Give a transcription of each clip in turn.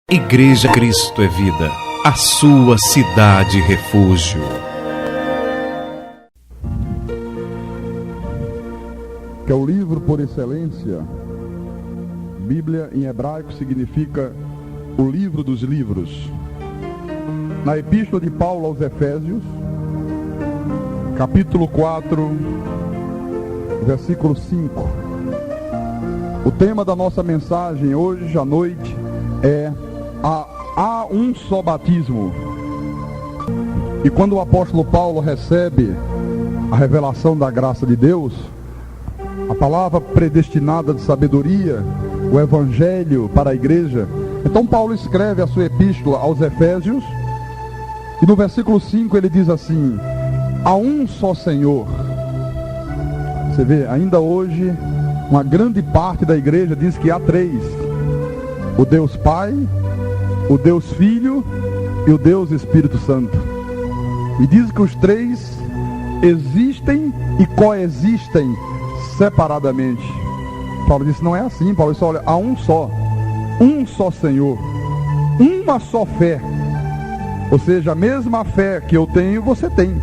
Igreja Cristo é Vida, a sua cidade refúgio. Que é o livro por excelência. Bíblia em hebraico significa o livro dos livros. Na epístola de Paulo aos Efésios, capítulo 4, versículo 5. O tema da nossa mensagem hoje à noite é há um só batismo. E quando o apóstolo Paulo recebe a revelação da graça de Deus, a palavra predestinada de sabedoria, o evangelho para a igreja, então Paulo escreve a sua epístola aos Efésios, e no versículo 5 ele diz assim: há um só Senhor. Você vê, ainda hoje uma grande parte da igreja diz que há três: o Deus Pai, o Deus Filho e o Deus Espírito Santo. E diz que os três existem e coexistem separadamente. Paulo disse: não é assim. Paulo disse: olha, há um só Senhor, uma só fé. Ou seja, a mesma fé que eu tenho, você tem.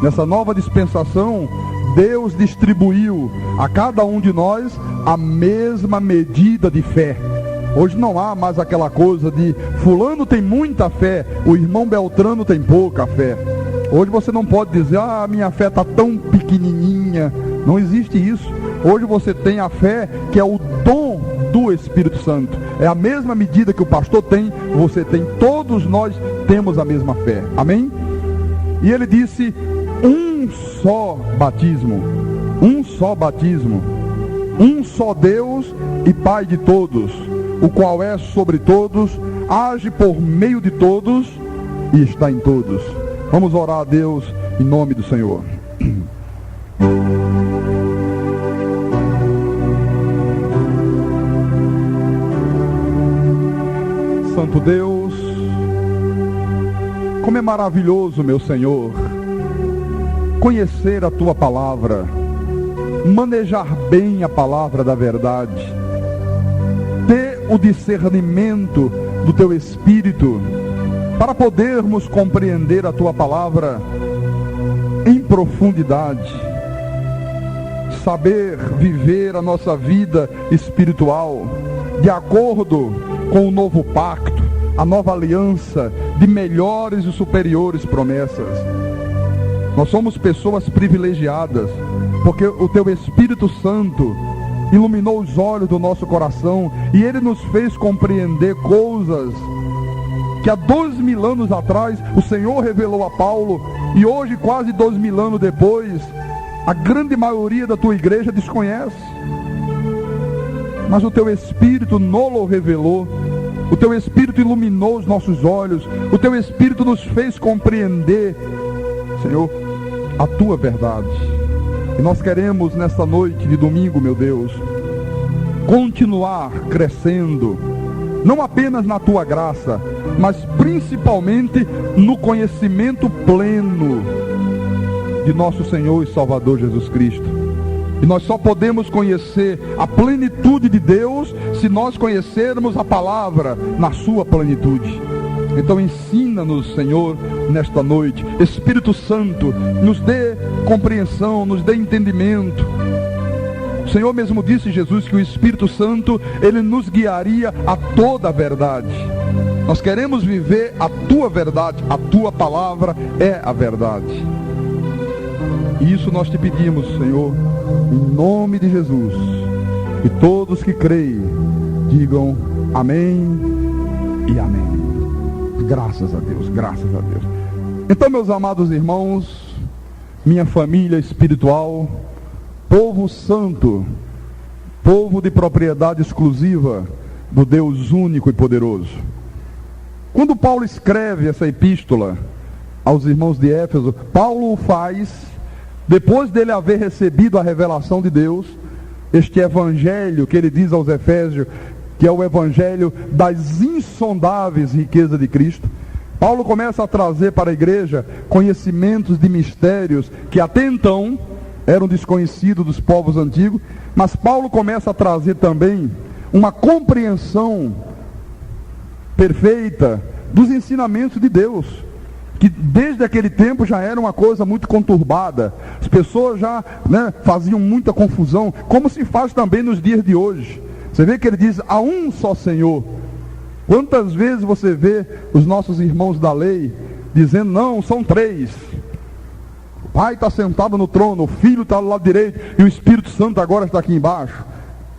Nessa nova dispensação, Deus distribuiu a cada um de nós a mesma medida de fé. Hoje não há mais aquela coisa de fulano tem muita fé, o irmão Beltrano tem pouca fé. Hoje você não pode dizer: minha fé está tão pequenininha. Não existe isso. Hoje você tem a fé que é o dom do Espírito Santo. É a mesma medida que o pastor tem, você tem. Todos nós temos a mesma fé. Amém? E ele disse: um só batismo. Um só batismo. Um só Deus e Pai de todos, o qual é sobre todos, age por meio de todos e está em todos. Vamos orar a Deus em nome do Senhor. Santo Deus, como é maravilhoso, meu Senhor, conhecer a Tua palavra, manejar bem a palavra da verdade, ter o discernimento do Teu Espírito, para podermos compreender a Tua palavra em profundidade, saber viver a nossa vida espiritual de acordo com o novo pacto, a nova aliança de melhores e superiores promessas. Nós somos pessoas privilegiadas, porque o Teu Espírito Santo iluminou os olhos do nosso coração e Ele nos fez compreender coisas que há 2000 anos atrás o Senhor revelou a Paulo, e hoje, quase 2000 anos depois, a grande maioria da Tua igreja desconhece. Mas o Teu Espírito nos revelou, o Teu Espírito iluminou os nossos olhos, o Teu Espírito nos fez compreender, Senhor, a Tua verdade. E nós queremos nesta noite de domingo, meu Deus, continuar crescendo, não apenas na Tua graça, mas principalmente no conhecimento pleno de nosso Senhor e Salvador Jesus Cristo. E nós só podemos conhecer a plenitude de Deus se nós conhecermos a palavra na sua plenitude. Então ensina-nos, Senhor, nesta noite. Espírito Santo, nos dê compreensão, nos dê entendimento. O Senhor mesmo disse, Jesus, que o Espírito Santo, Ele nos guiaria a toda a verdade. Nós queremos viver a Tua verdade, a Tua palavra é a verdade. E isso nós te pedimos, Senhor, em nome de Jesus. E todos que creem, digam amém e amém. Graças a Deus, graças a Deus. Então, meus amados irmãos, minha família espiritual, povo santo, povo de propriedade exclusiva do Deus único e poderoso. Quando Paulo escreve essa epístola aos irmãos de Éfeso, Paulo o faz depois dele haver recebido a revelação de Deus, este evangelho que ele diz aos Efésios, que é o evangelho das insondáveis riquezas de Cristo. Paulo começa a trazer para a igreja conhecimentos de mistérios que até então eram desconhecidos dos povos antigos, mas Paulo começa a trazer também uma compreensão perfeita dos ensinamentos de Deus, que desde aquele tempo já era uma coisa muito conturbada. As pessoas já faziam muita confusão, como se faz também nos dias de hoje. Você vê que ele diz, há um só Senhor. Quantas vezes você vê os nossos irmãos da lei dizendo, não, são três. O Pai está sentado no trono, o Filho está do lado direito e o Espírito Santo agora está aqui embaixo.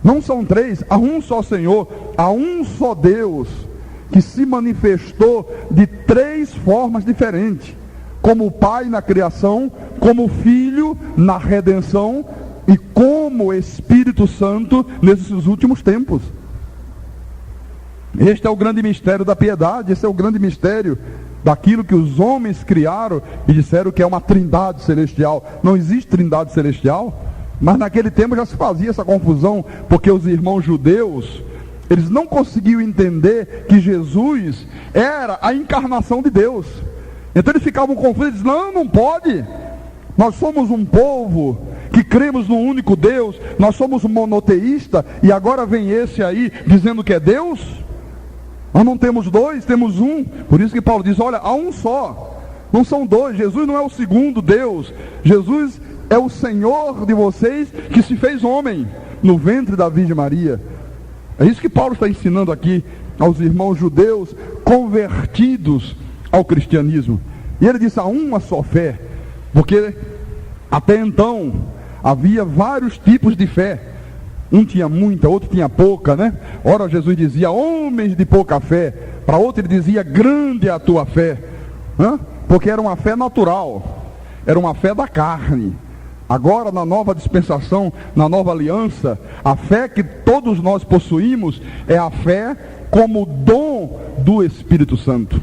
Não são três, há um só Senhor, há um só Deus, que se manifestou de três formas diferentes. Como o Pai na criação, como o Filho na redenção e como o Espírito Santo nesses últimos tempos. Este é o grande mistério da piedade, esse é o grande mistério daquilo que os homens criaram e disseram que é uma trindade celestial. Não existe trindade celestial, mas naquele tempo já se fazia essa confusão, porque os irmãos judeus, eles não conseguiam entender que Jesus era a encarnação de Deus. Então eles ficavam confusos, diziam, não, não pode. Nós somos um povo que cremos no único Deus, nós somos monoteísta, e agora vem esse aí dizendo que é Deus? Nós não temos dois, temos um. Por isso que Paulo diz, olha, há um só, não são dois. Jesus não é o segundo Deus, Jesus é o Senhor de vocês que se fez homem no ventre da Virgem Maria. É isso que Paulo está ensinando aqui aos irmãos judeus convertidos ao cristianismo. E ele disse, há uma só fé, porque até então havia vários tipos de fé. Um tinha muita, outro tinha pouca, né? Ora Jesus dizia, homens de pouca fé. Para outro ele dizia, grande é a tua fé. Porque era uma fé natural, era uma fé da carne. Agora na nova dispensação, na nova aliança, a fé que todos nós possuímos é a fé como dom do Espírito Santo.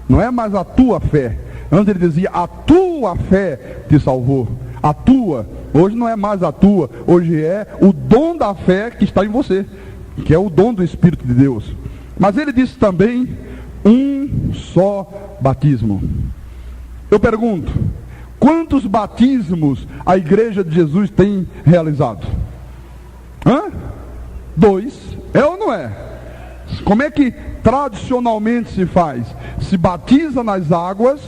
Não é mais a tua fé. Antes ele dizia, a tua fé te salvou. A tua, hoje não é mais a tua, hoje é o dom da fé que está em você, que é o dom do Espírito de Deus. Mas ele disse também, um só batismo. Eu pergunto, quantos batismos a igreja de Jesus tem realizado? 2, é ou não é? Como é que tradicionalmente se faz? Se batiza nas águas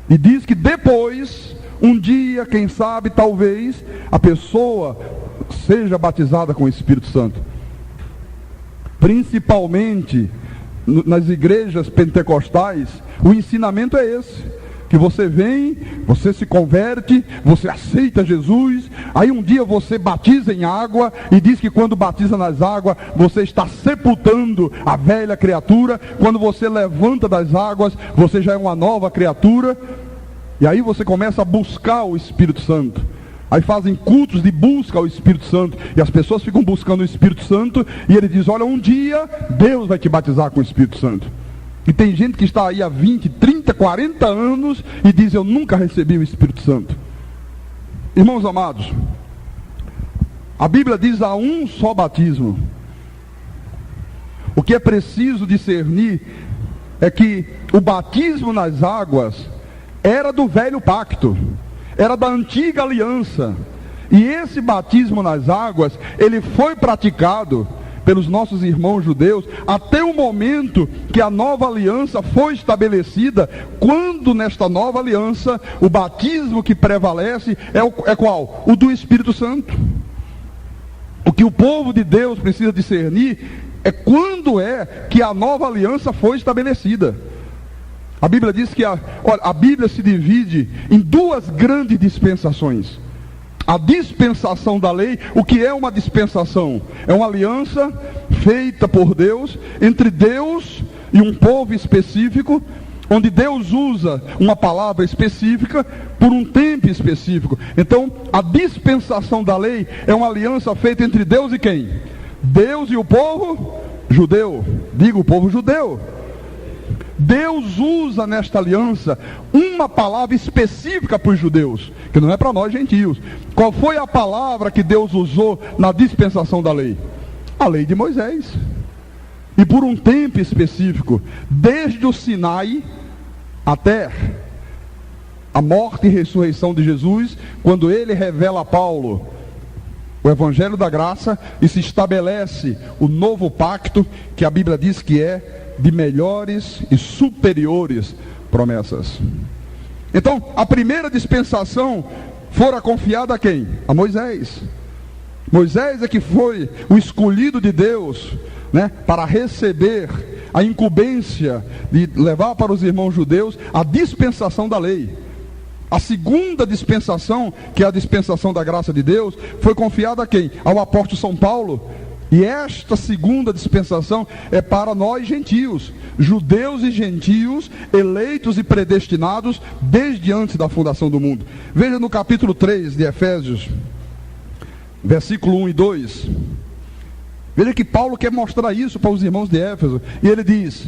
e diz que depois, um dia, quem sabe, talvez, a pessoa seja batizada com o Espírito Santo. Principalmente nas igrejas pentecostais, o ensinamento é esse. Que você vem, você se converte, você aceita Jesus, aí um dia você batiza em água, e diz que quando batiza nas águas, você está sepultando a velha criatura. Quando você levanta das águas, você já é uma nova criatura. E aí você começa a buscar o Espírito Santo. Aí fazem cultos de busca ao Espírito Santo, e as pessoas ficam buscando o Espírito Santo, e ele diz, olha, um dia Deus vai te batizar com o Espírito Santo. E tem gente que está aí há 20, 30, 40 anos e diz, eu nunca recebi o Espírito Santo. Irmãos amados, a Bíblia diz, há um só batismo. O que é preciso discernir é que o batismo nas águas era do velho pacto, era da antiga aliança. E esse batismo nas águas, ele foi praticado pelos nossos irmãos judeus até o momento que a nova aliança foi estabelecida, quando nesta nova aliança o batismo que prevalece é qual? O do Espírito Santo. O que o povo de Deus precisa discernir é quando é que a nova aliança foi estabelecida. A Bíblia diz que a Bíblia se divide em duas grandes dispensações. A dispensação da lei. O que é uma dispensação? É uma aliança feita por Deus, entre Deus e um povo específico, onde Deus usa uma palavra específica por um tempo específico. Então, a dispensação da lei é uma aliança feita entre Deus e quem? Deus e o povo judeu. Diga, o povo judeu. Deus usa nesta aliança uma palavra específica para os judeus, que não é para nós gentios. Qual foi a palavra que Deus usou na dispensação da lei? A lei de Moisés. E por um tempo específico, desde o Sinai até a morte e ressurreição de Jesus, quando ele revela a Paulo o Evangelho da Graça e se estabelece o novo pacto, que a Bíblia diz que é de melhores e superiores promessas. Então, a primeira dispensação fora confiada a quem? A Moisés. Moisés é que foi o escolhido de Deus, né, para receber a incumbência de levar para os irmãos judeus a dispensação da lei. A segunda dispensação, que é a dispensação da graça de Deus, foi confiada a quem? Ao apóstolo São Paulo. E esta segunda dispensação é para nós gentios, judeus e gentios, eleitos e predestinados desde antes da fundação do mundo. Veja no capítulo 3 de Efésios, versículo 1 e 2. Veja que Paulo quer mostrar isso para os irmãos de Éfeso. E ele diz: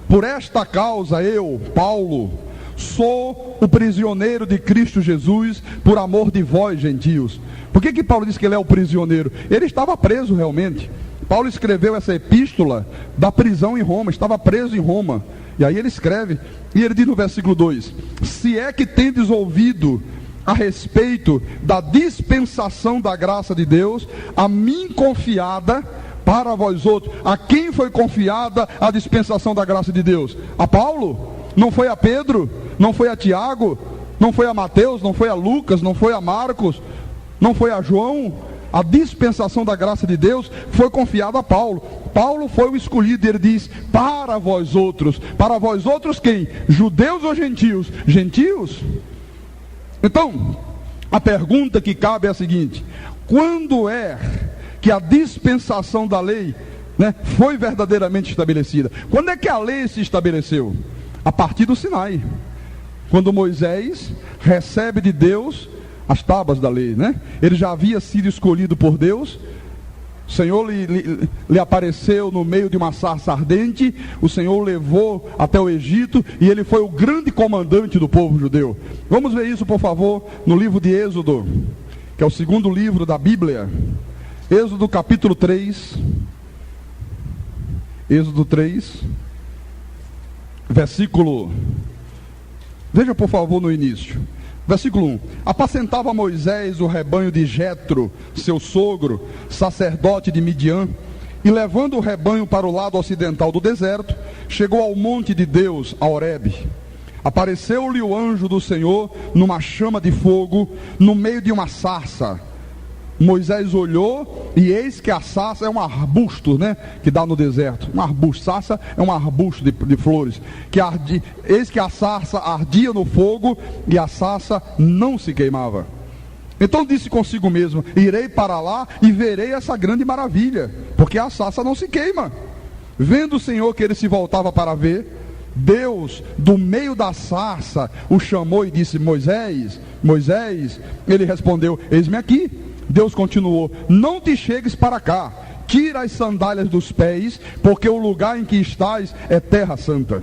por esta causa eu, Paulo, sou o prisioneiro de Cristo Jesus, por amor de vós, gentios. Por que Paulo diz que ele é o prisioneiro? Ele estava preso realmente. Paulo escreveu essa epístola da prisão em Roma, estava preso em Roma. E aí ele escreve, e ele diz no versículo 2: se é que tendes ouvido a respeito da dispensação da graça de Deus, a mim confiada para vós outros. A quem foi confiada a dispensação da graça de Deus? A Paulo? Não foi a Pedro? Não foi a Tiago? Não foi a Mateus? Não foi a Lucas? Não foi a Marcos? Não foi a João? A dispensação da graça de Deus foi confiada a Paulo. Paulo foi o escolhido, ele diz: para vós outros. Para vós outros quem? Judeus ou gentios? Gentios? Então, a pergunta que cabe é a seguinte: quando é que a dispensação da lei, né, foi verdadeiramente estabelecida? Quando é que a lei se estabeleceu? A partir do Sinai, quando Moisés recebe de Deus as tábuas da lei, né? Ele já havia sido escolhido por Deus. O Senhor lhe apareceu no meio de uma sarça ardente. O Senhor o levou até o Egito, e ele foi o grande comandante do povo judeu. Vamos ver isso, por favor, no livro de Êxodo, que é o segundo livro da Bíblia. Êxodo capítulo 3. Êxodo 3, versículo, veja por favor no início, versículo 1. Apacentava Moisés o rebanho de Jetro, seu sogro, sacerdote de Midian, e levando o rebanho para o lado ocidental do deserto, chegou ao monte de Deus, a Horebe. Apareceu-lhe o anjo do Senhor numa chama de fogo, no meio de uma sarça. Moisés olhou, e eis que a sarça é um arbusto, né, que dá no deserto. Um arbusto, sarça é um arbusto de flores, eis que a sarça ardia no fogo, e a sarça não se queimava. Então disse consigo mesmo: irei para lá e verei essa grande maravilha, porque a sarça não se queima. Vendo o Senhor que ele se voltava para ver, Deus, do meio da sarça, o chamou e disse: Moisés, Moisés. Ele respondeu: eis-me aqui. Deus continuou: não te chegues para cá, tira as sandálias dos pés, porque o lugar em que estás é terra santa.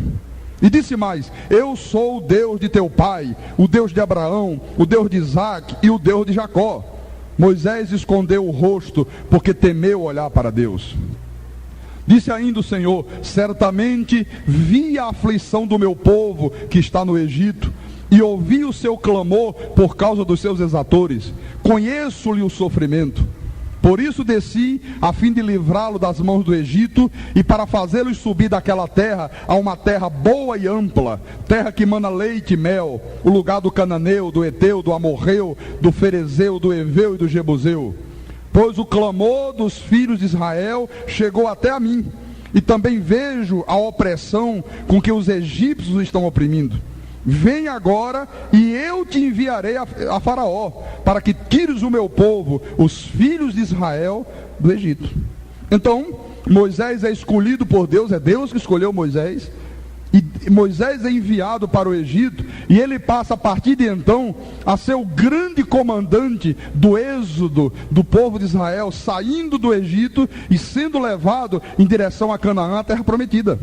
E disse mais: eu sou o Deus de teu pai, o Deus de Abraão, o Deus de Isaque e o Deus de Jacó. Moisés escondeu o rosto, porque temeu olhar para Deus. Disse ainda o Senhor: certamente vi a aflição do meu povo que está no Egito, e ouvi o seu clamor por causa dos seus exatores. Conheço-lhe o sofrimento. Por isso desci, a fim de livrá-lo das mãos do Egito, e para fazê-los subir daquela terra a uma terra boa e ampla, terra que mana leite e mel, o lugar do cananeu, do eteu, do amorreu, do ferezeu, do eveu e do jebuseu. Pois o clamor dos filhos de Israel chegou até a mim, e também vejo a opressão com que os egípcios os estão oprimindo. Vem agora, e eu te enviarei a Faraó, para que tires o meu povo, os filhos de Israel, do Egito. Então, Moisés é escolhido por Deus, é Deus que escolheu Moisés, e Moisés é enviado para o Egito, e ele passa a partir de então a ser o grande comandante do êxodo do povo de Israel, saindo do Egito e sendo levado em direção a Canaã, a terra prometida.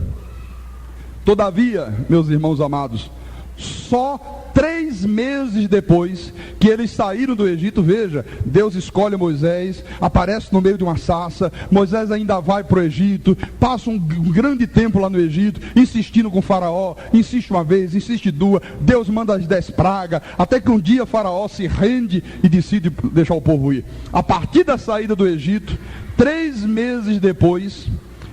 Todavia, meus irmãos amados, só 3 meses depois que eles saíram do Egito, veja, Deus escolhe Moisés, aparece no meio de uma sarça. Moisés ainda vai para o Egito, passa um grande tempo lá no Egito, insistindo com o Faraó, insiste uma vez, insiste duas, Deus manda as 10 pragas, até que um dia Faraó se rende e decide deixar o povo ir. A partir da saída do Egito, 3 meses depois,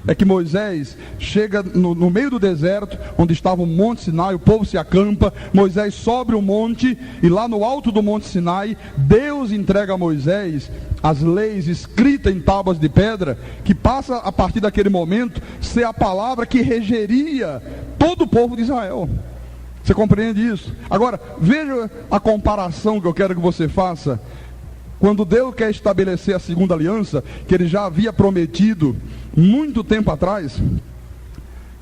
é que Moisés chega no meio do deserto, onde estava o Monte Sinai, o povo se acampa, Moisés sobe o monte, e lá no alto do Monte Sinai, Deus entrega a Moisés as leis escritas em tábuas de pedra, que passa a partir daquele momento ser a palavra que regeria todo o povo de Israel. Você compreende isso? Agora, veja a comparação que eu quero que você faça. Quando Deus quer estabelecer a segunda aliança, que ele já havia prometido muito tempo atrás,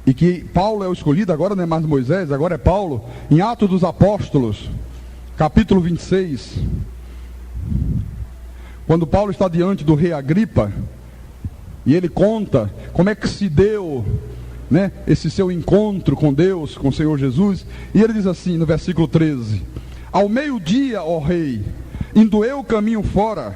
e que Paulo é o escolhido, agora não é mais Moisés, agora é Paulo, em Atos dos Apóstolos, capítulo 26, quando Paulo está diante do rei Agripa, e ele conta como é que se deu, né, esse seu encontro com Deus, com o Senhor Jesus, e ele diz assim no versículo 13: ao meio-dia, ó rei, indo eu o caminho fora,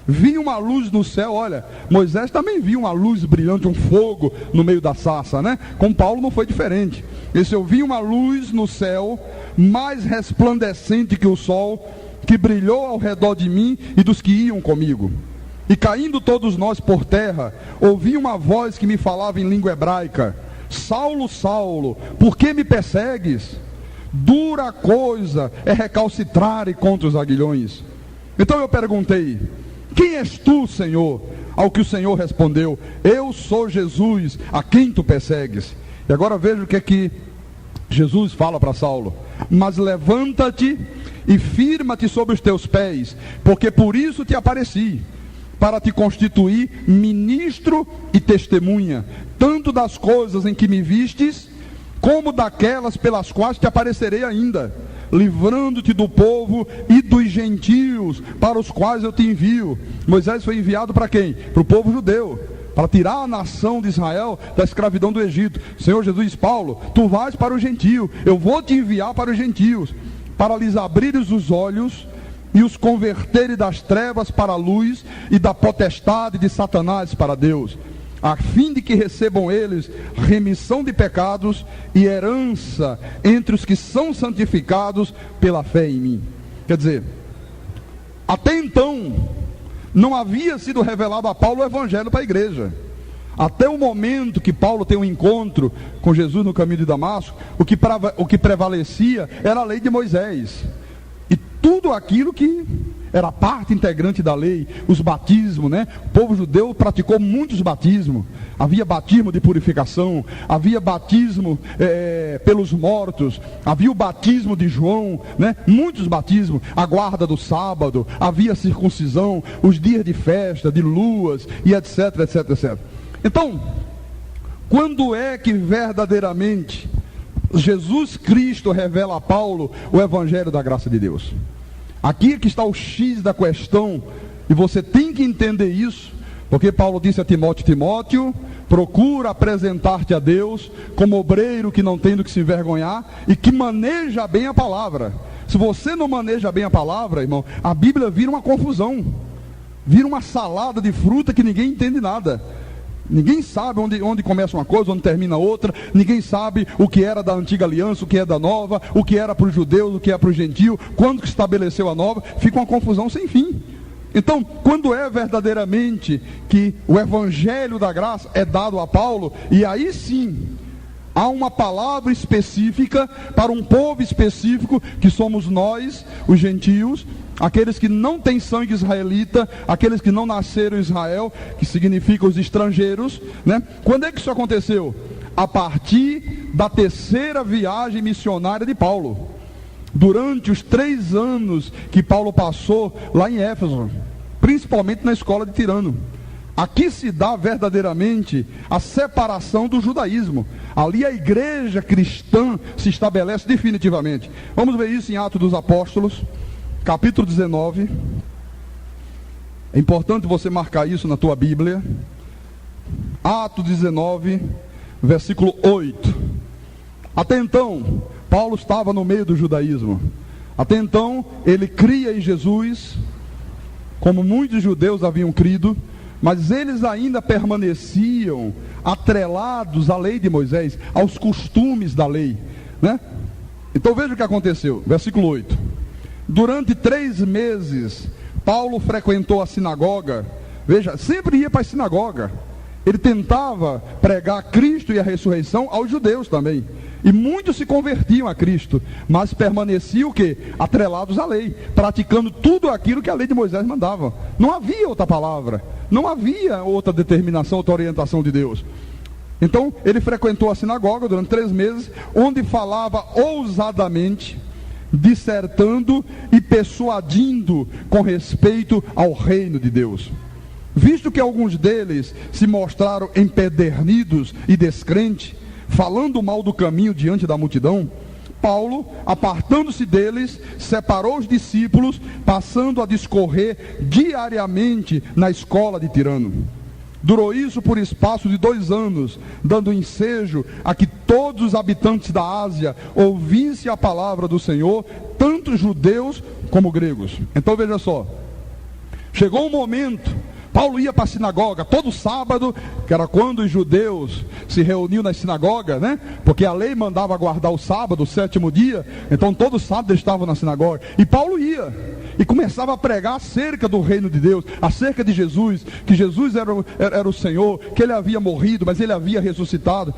vi uma luz no céu. Olha, Moisés também viu uma luz brilhante, um fogo no meio da sarça, né? Com Paulo não foi diferente. Esse eu vi uma luz no céu, mais resplandecente que o sol, que brilhou ao redor de mim e dos que iam comigo. E caindo todos nós por terra, ouvi uma voz que me falava em língua hebraica: Saulo, Saulo, por que me persegues? Dura coisa é recalcitrar contra os aguilhões. Então eu perguntei: quem és tu, Senhor? Ao que o Senhor respondeu: eu sou Jesus, a quem tu persegues. E agora veja o que é que Jesus fala para Saulo: mas levanta-te e firma-te sobre os teus pés, porque por isso te apareci, para te constituir ministro e testemunha, tanto das coisas em que me vistes, como daquelas pelas quais te aparecerei ainda, livrando-te do povo e dos gentios, para os quais eu te envio. Moisés foi enviado para quem? Para o povo judeu, para tirar a nação de Israel da escravidão do Egito. O Senhor Jesus diz: Paulo, tu vais para o gentio, eu vou te enviar para os gentios, para lhes abrires os olhos e os converterem das trevas para a luz, e da potestade de Satanás para Deus, a fim de que recebam eles remissão de pecados e herança entre os que são santificados pela fé em mim. Quer dizer, até então não havia sido revelado a Paulo o evangelho para a igreja. Até o momento que Paulo tem um encontro com Jesus no caminho de Damasco, o que prevalecia era a lei de Moisés, e tudo aquilo que era parte integrante da lei, os batismos, né? O povo judeu praticou muitos batismos. Havia batismo de purificação, havia batismo pelos mortos, havia o batismo de João, né? Muitos batismos, a guarda do sábado, havia circuncisão, os dias de festa, de luas, e etc, etc, etc. Então, quando é que verdadeiramente Jesus Cristo revela a Paulo o evangelho da graça de Deus? Aqui é que está o X da questão, e você tem que entender isso, porque Paulo disse a Timóteo: Timóteo, procura apresentar-te a Deus como obreiro que não tem do que se envergonhar e que maneja bem a palavra. Se você não maneja bem a palavra, irmão, a Bíblia vira uma confusão, vira uma salada de fruta que ninguém entende nada. Ninguém sabe onde começa uma coisa, onde termina outra. Ninguém sabe o que era da antiga aliança, o que é da nova, o que era para os judeus, o que é para os gentios, quando que estabeleceu a nova. Fica uma confusão sem fim. Então, quando é verdadeiramente que o evangelho da graça é dado a Paulo, e aí sim há uma palavra específica para um povo específico, que somos nós, os gentios, aqueles que não têm sangue israelita, aqueles que não nasceram em Israel, que significa os estrangeiros, né? Quando é que isso aconteceu? A partir da terceira viagem missionária de Paulo, durante os 3 anos que Paulo passou lá em Éfeso, principalmente na escola de Tirano. Aqui se dá verdadeiramente a separação do judaísmo. Ali a igreja cristã se estabelece definitivamente. Vamos ver isso em Atos dos Apóstolos, capítulo 19. É importante você marcar isso na tua Bíblia. Atos 19, versículo 8. Até então, Paulo estava no meio do judaísmo. Até então, ele cria em Jesus, como muitos judeus haviam crido, mas eles ainda permaneciam atrelados à lei de Moisés, aos costumes da lei, né? Então veja o que aconteceu, versículo 8. Durante 3 meses, Paulo frequentou a sinagoga. Veja, sempre ia para a sinagoga. Ele tentava pregar Cristo e a ressurreição aos judeus também. E muitos se convertiam a Cristo, mas permaneciam o quê? Atrelados à lei, praticando tudo aquilo que a lei de Moisés mandava. Não havia outra palavra, não havia outra determinação, outra orientação de Deus. Então, ele frequentou a sinagoga durante 3 meses, onde falava ousadamente, dissertando e persuadindo com respeito ao reino de Deus. Visto que alguns deles se mostraram empedernidos e descrentes, falando mal do caminho diante da multidão, Paulo, apartando-se deles, separou os discípulos, passando a discorrer diariamente na escola de Tirano. Durou isso por espaço de 2 anos, dando ensejo a que todos os habitantes da Ásia ouvissem a palavra do Senhor, tanto judeus como gregos. Então veja só, chegou um momento, Paulo ia para a sinagoga todo sábado, que era quando os judeus se reuniam na sinagoga, né? Porque a lei mandava guardar o sábado, o 7º dia, então todo sábado eles estavam na sinagoga. E Paulo ia e começava a pregar acerca do reino de Deus, acerca de Jesus, que Jesus era o Senhor, que ele havia morrido, mas ele havia ressuscitado.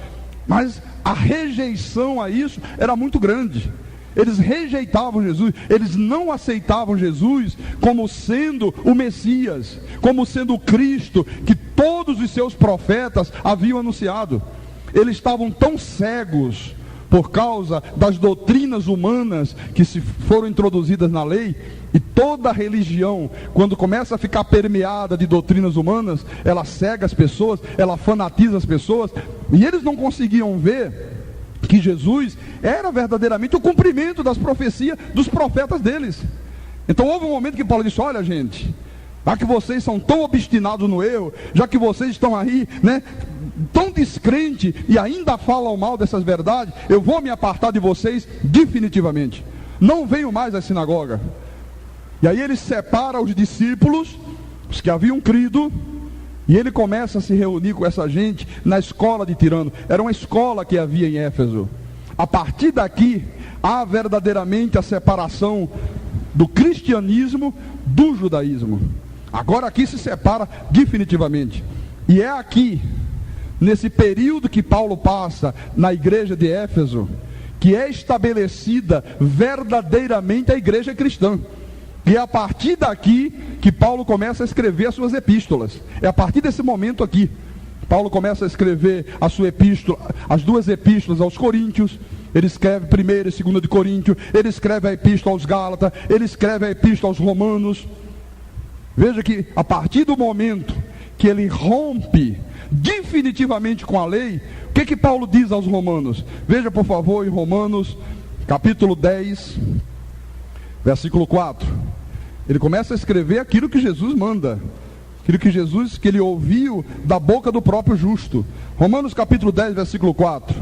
Mas a rejeição a isso era muito grande. Eles rejeitavam Jesus, eles não aceitavam Jesus como sendo o Messias, como sendo o Cristo que todos os seus profetas haviam anunciado. Eles estavam tão cegos por causa das doutrinas humanas que se foram introduzidas na lei, e toda religião, quando começa a ficar permeada de doutrinas humanas, ela cega as pessoas, ela fanatiza as pessoas, e eles não conseguiam ver que Jesus era verdadeiramente o cumprimento das profecias dos profetas deles. Então houve um momento que Paulo disse: olha gente, já que vocês são tão obstinados no erro, já que vocês estão aí, né, tão descrentes e ainda falam mal dessas verdades, eu vou me apartar de vocês definitivamente, não venho mais à sinagoga. E aí ele separa os discípulos, os que haviam crido, e ele começa a se reunir com essa gente na escola de Tirano. Era uma escola que havia em Éfeso. A partir daqui, há verdadeiramente a separação do cristianismo do judaísmo. Agora aqui se separa definitivamente. E é aqui, nesse período que Paulo passa na igreja de Éfeso, que é estabelecida verdadeiramente a igreja cristã. E é a partir daqui que Paulo começa a escrever as suas epístolas. É a partir desse momento aqui. Paulo começa a escrever a sua epístola, as 2 epístolas aos Coríntios. Ele escreve 1ª e 2ª de Coríntios. Ele escreve a epístola aos Gálatas. Ele escreve a epístola aos Romanos. Veja que a partir do momento que ele rompe definitivamente com a lei, o que Paulo diz aos Romanos? Veja por favor em Romanos capítulo 10, versículo 4. Ele começa a escrever aquilo que Jesus manda, aquilo que ele ouviu da boca do próprio justo. Romanos capítulo 10, versículo 4.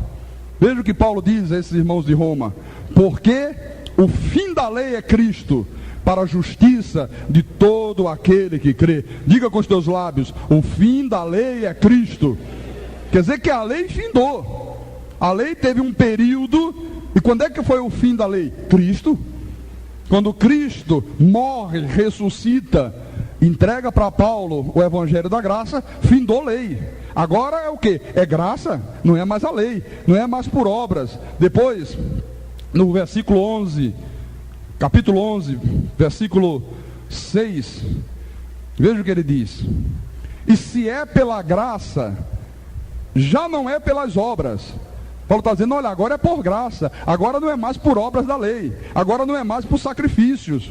Veja o que Paulo diz a esses irmãos de Roma: porque o fim da lei é Cristo, para a justiça de todo aquele que crê. Diga com os teus lábios: o fim da lei é Cristo. Quer dizer que a lei findou. A lei teve um período. E quando é que foi o fim da lei? Cristo. Quando Cristo morre, ressuscita, entrega para Paulo o evangelho da graça, findou a lei. Agora é o que? É graça, não é mais a lei, não é mais por obras. Depois, no versículo 11, capítulo 11, versículo 6, veja o que ele diz: e se é pela graça, já não é pelas obras. Paulo está dizendo: olha, agora é por graça, agora não é mais por obras da lei, agora não é mais por sacrifícios.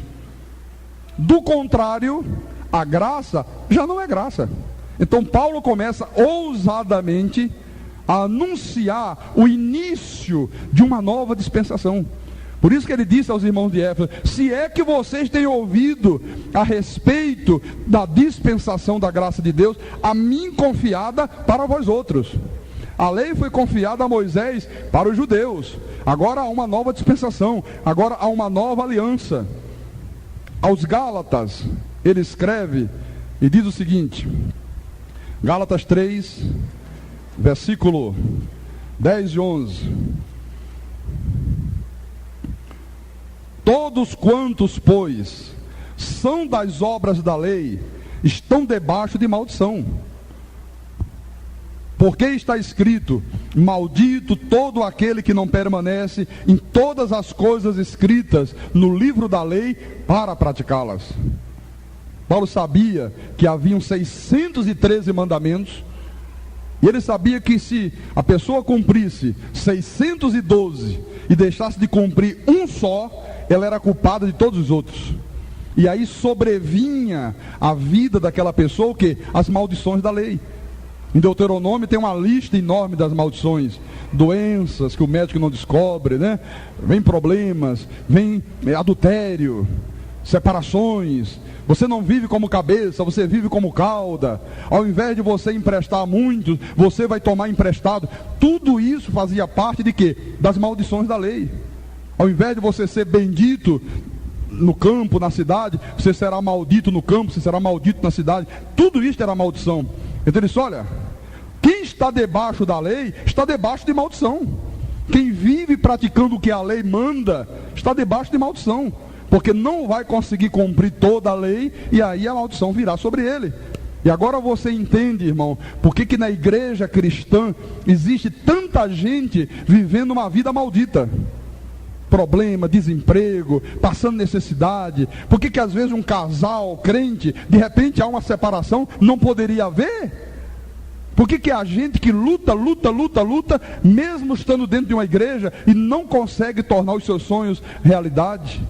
Do contrário, a graça já não é graça. Então Paulo começa ousadamente a anunciar o início de uma nova dispensação. Por isso que ele disse aos irmãos de Éfeso: se é que vocês têm ouvido a respeito da dispensação da graça de Deus, a mim confiada para vós outros. A lei foi confiada a Moisés para os judeus. Agora há uma nova dispensação, agora há uma nova aliança. Aos Gálatas, ele escreve e diz o seguinte, Gálatas 3, versículo 10 e 11. Todos quantos, pois, são das obras da lei, estão debaixo de maldição. Porque está escrito: maldito todo aquele que não permanece em todas as coisas escritas no livro da lei para praticá-las. Paulo sabia que haviam 613 mandamentos, e ele sabia que se a pessoa cumprisse 612 e deixasse de cumprir um só, ela era culpada de todos os outros. E aí sobrevinha a vida daquela pessoa o quê? As maldições da lei. Em Deuteronômio tem uma lista enorme das maldições, doenças que o médico não descobre, né? Vem problemas, vem adultério, separações. Você não vive como cabeça, você vive como cauda. Ao invés de você emprestar muito, você vai tomar emprestado. Tudo isso fazia parte de quê? Das maldições da lei. Ao invés de você ser bendito no campo, na cidade, você será maldito no campo, você será maldito na cidade. Tudo isso era maldição. Então ele disse: olha, quem está debaixo da lei, está debaixo de maldição. Quem vive praticando o que a lei manda, está debaixo de maldição. Porque não vai conseguir cumprir toda a lei, e aí a maldição virá sobre ele. E agora você entende, irmão, por que na igreja cristã existe tanta gente vivendo uma vida maldita. Problema, desemprego, passando necessidade. Por que às vezes um casal crente, de repente há uma separação, não poderia haver? Por que a gente que luta, mesmo estando dentro de uma igreja, e não consegue tornar os seus sonhos realidade?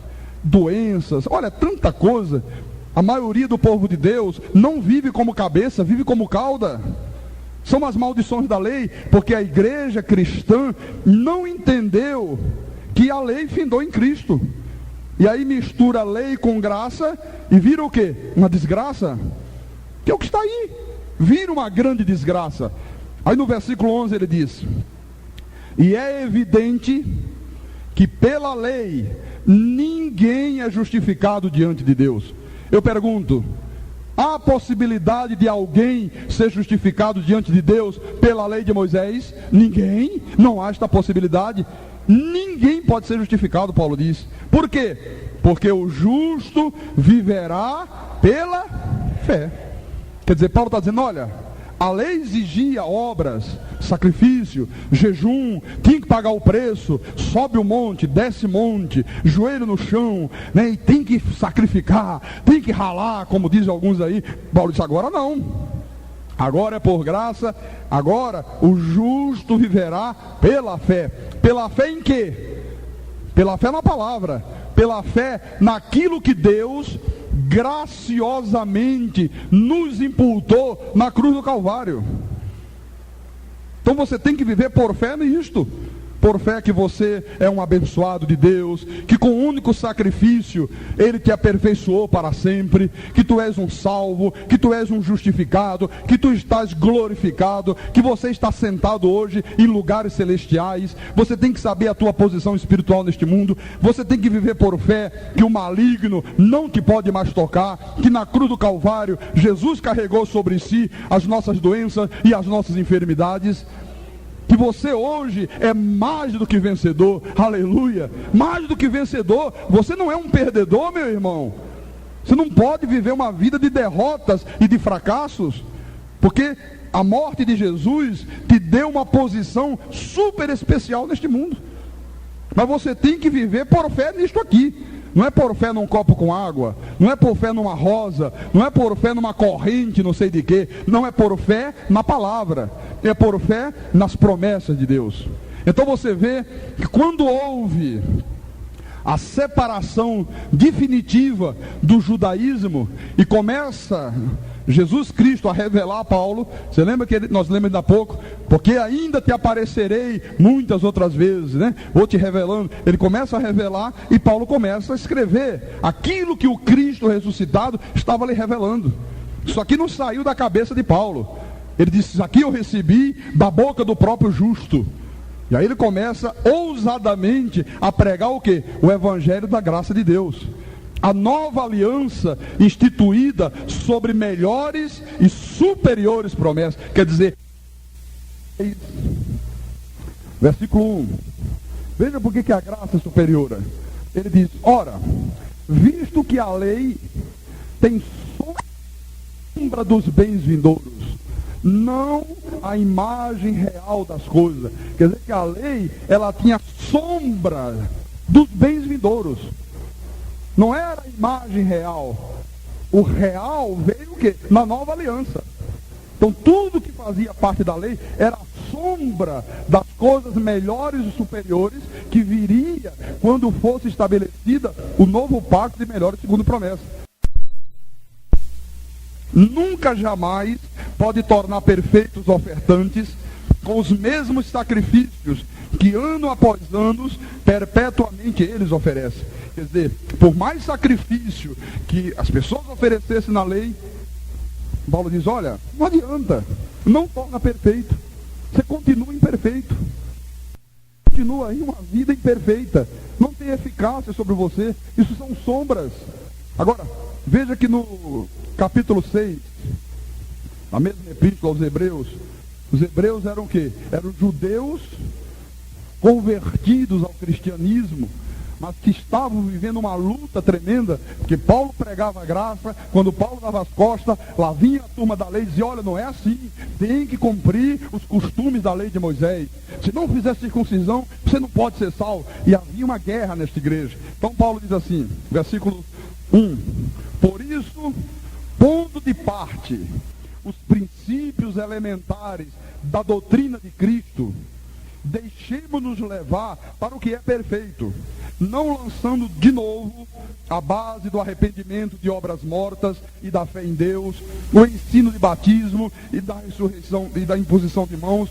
Doenças, olha, tanta coisa. A maioria do povo de Deus não vive como cabeça, vive como cauda. São as maldições da lei, porque a igreja cristã não entendeu que a lei findou em Cristo. E aí mistura a lei com graça e vira o quê? Uma desgraça. Que é o que está aí. Vira uma grande desgraça. Aí no versículo 11 ele diz: e é evidente que pela lei ninguém é justificado diante de Deus. Eu pergunto: há possibilidade de alguém ser justificado diante de Deus pela lei de Moisés? Ninguém. Não há esta possibilidade. Ninguém pode ser justificado, Paulo diz. Por quê? Porque o justo viverá pela fé. Quer dizer, Paulo está dizendo: olha, a lei exigia obras, sacrifício, jejum, tinha que pagar o preço, sobe o monte, desce monte, joelho no chão, né? E tem que sacrificar, tem que ralar, como dizem alguns aí. Paulo disse: agora não. Agora é por graça. Agora o justo viverá pela fé. Pela fé em quê? Pela fé na palavra. Pela fé naquilo que Deus graciosamente nos imputou na cruz do Calvário. Então você tem que viver por fé nisto. Por fé que você é um abençoado de Deus, que com um único sacrifício Ele te aperfeiçoou para sempre, que tu és um salvo, que tu és um justificado, que tu estás glorificado, que você está sentado hoje em lugares celestiais. Você tem que saber a tua posição espiritual neste mundo. Você tem que viver por fé que o maligno não te pode mais tocar, que na cruz do Calvário Jesus carregou sobre si as nossas doenças e as nossas enfermidades. Que você hoje é mais do que vencedor, aleluia, mais do que vencedor. Você não é um perdedor, meu irmão. Você não pode viver uma vida de derrotas e de fracassos, porque a morte de Jesus te deu uma posição super especial neste mundo. Mas você tem que viver por fé nisto aqui. Não é por fé num copo com água, não é por fé numa rosa, não é por fé numa corrente, não sei de quê. Não é por fé na palavra, é por fé nas promessas de Deus. Então você vê que quando houve a separação definitiva do judaísmo e começa Jesus Cristo a revelar a Paulo, você lembra que nós lembramos há pouco, porque ainda te aparecerei muitas outras vezes, né? Vou te revelando. Ele começa a revelar e Paulo começa a escrever aquilo que o Cristo ressuscitado estava lhe revelando. Isso aqui não saiu da cabeça de Paulo. Ele disse: isso aqui eu recebi da boca do próprio justo. E aí ele começa ousadamente a pregar o quê? O evangelho da graça de Deus. A nova aliança instituída sobre melhores e superiores promessas. Quer dizer, versículo 1. Veja por que a graça é superior. Ele diz: ora, visto que a lei tem sombra dos bens vindouros, não a imagem real das coisas. Quer dizer que a lei, ela tinha sombra dos bens vindouros. Não era a imagem real. O real veio o quê? Na nova aliança. Então tudo que fazia parte da lei era a sombra das coisas melhores e superiores que viria quando fosse estabelecida o novo pacto de melhores segundo promessa. Nunca jamais pode tornar perfeitos ofertantes com os mesmos sacrifícios que ano após ano, perpetuamente eles oferecem. Quer dizer, por mais sacrifício que as pessoas oferecessem na lei, Paulo diz, olha, não adianta, não torna perfeito, você continua imperfeito, continua aí uma vida imperfeita, não tem eficácia sobre você, isso são sombras. Agora, veja que no capítulo 6, na mesma epístola aos Hebreus, os hebreus eram o quê? Eram judeus convertidos ao cristianismo, mas que estavam vivendo uma luta tremenda, porque Paulo pregava a graça, quando Paulo dava as costas, lá vinha a turma da lei e dizia, olha, não é assim, tem que cumprir os costumes da lei de Moisés, se não fizer circuncisão, você não pode ser salvo, e havia uma guerra nesta igreja. Então Paulo diz assim, versículo 1, por isso, pondo de parte os princípios elementares da doutrina de Cristo, deixemos-nos levar para o que é perfeito, não lançando de novo a base do arrependimento de obras mortas e da fé em Deus, o ensino de batismo e da ressurreição e da imposição de mãos,